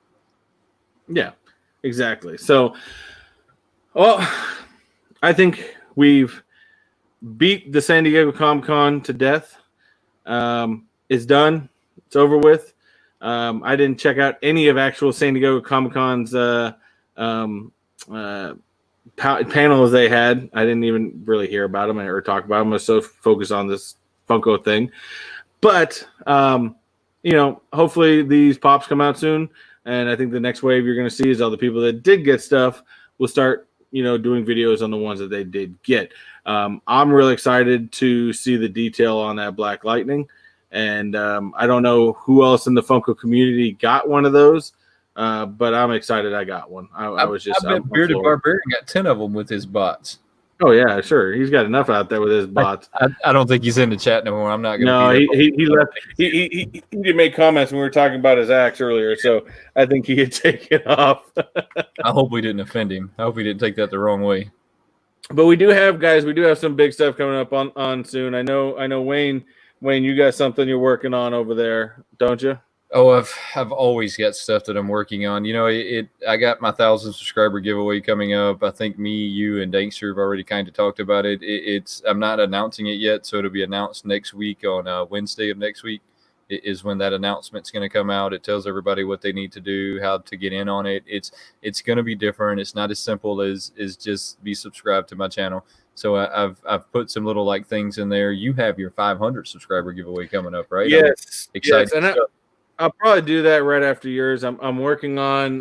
Speaker 2: Yeah,
Speaker 1: exactly. So, well, I think we've beat the San Diego Comic Con to death. It's done. It's over with. I didn't check out any of actual San Diego Comic Con's panels they had. I didn't even really hear about them or talk about them. I was so focused on this Funko thing. But, hopefully these pops come out soon. And I think the next wave you're going to see is all the people that did get stuff will start doing videos on the ones that they did get. I'm really excited to see the detail on that Black Lightning. And I don't know who else in the Funko community got one of those, but I'm excited I got one. I bet
Speaker 2: Bearded Barbarian got 10 of them with his bots.
Speaker 1: Oh, yeah, sure. He's got enough out there with his bots.
Speaker 2: I don't think he's in the chat no more. I'm not going to.
Speaker 1: No, he left. He did make comments when we were talking about his axe earlier, so I think he could take it off.
Speaker 2: I hope we didn't offend him. I hope he didn't take that the wrong way.
Speaker 1: But we do have some big stuff coming up on soon. I know Wayne, you got something you're working on over there, don't you?
Speaker 2: Oh, I've always got stuff that I'm working on. I got my 1,000 subscriber giveaway coming up. I think me, you, and Dankster have already kind of talked about it. I'm not announcing it yet, so it'll be announced next week on Wednesday of next week. It is when that announcement's going to come out. It tells everybody what they need to do, how to get in on it. It's going to be different. It's not as simple as just be subscribed to my channel. So I've put some little like things in there. You have your 500 subscriber giveaway coming up, right?
Speaker 1: Yes, excited. Yes. And I'll probably do that right after yours. I'm working on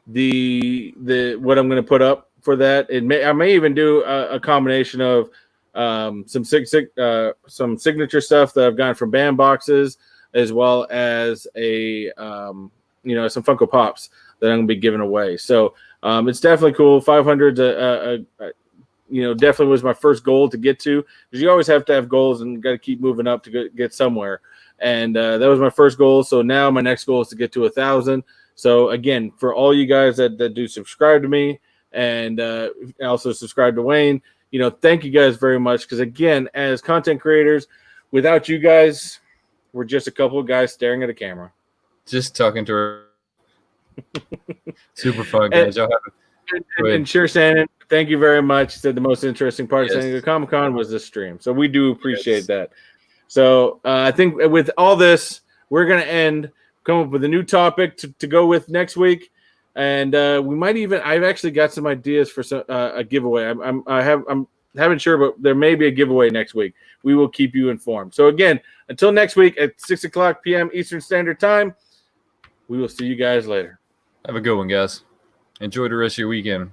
Speaker 1: the what I'm going to put up for that. I may even do a combination of some signature stuff that I've gotten from band boxes, as well as some Funko Pops that I'm going to be giving away. So it's definitely cool. 500 definitely was my first goal to get to, because you always have to have goals and got to keep moving up to get somewhere. And that was my first goal. So now my next goal is to get to 1,000. So again, for all you guys that do subscribe to me and also subscribe to Wayne, thank you guys very much. Because again, as content creators, without you guys, we're just a couple of guys staring at a camera,
Speaker 2: just talking to her. Super fun, guys.
Speaker 1: and sure, Shannon, thank you very much. You said the most interesting part of San Diego Comic-Con was this stream. So we do appreciate that. So I think with all this, we're going to come up with a new topic to go with next week. And we might even, I've actually got some ideas for a giveaway. I'm haven't sure, but there may be a giveaway next week. We will keep you informed. So again, until next week at 6:00 p.m. Eastern Standard Time, we will see you guys later.
Speaker 2: Have a good one, guys. Enjoy the rest of your weekend.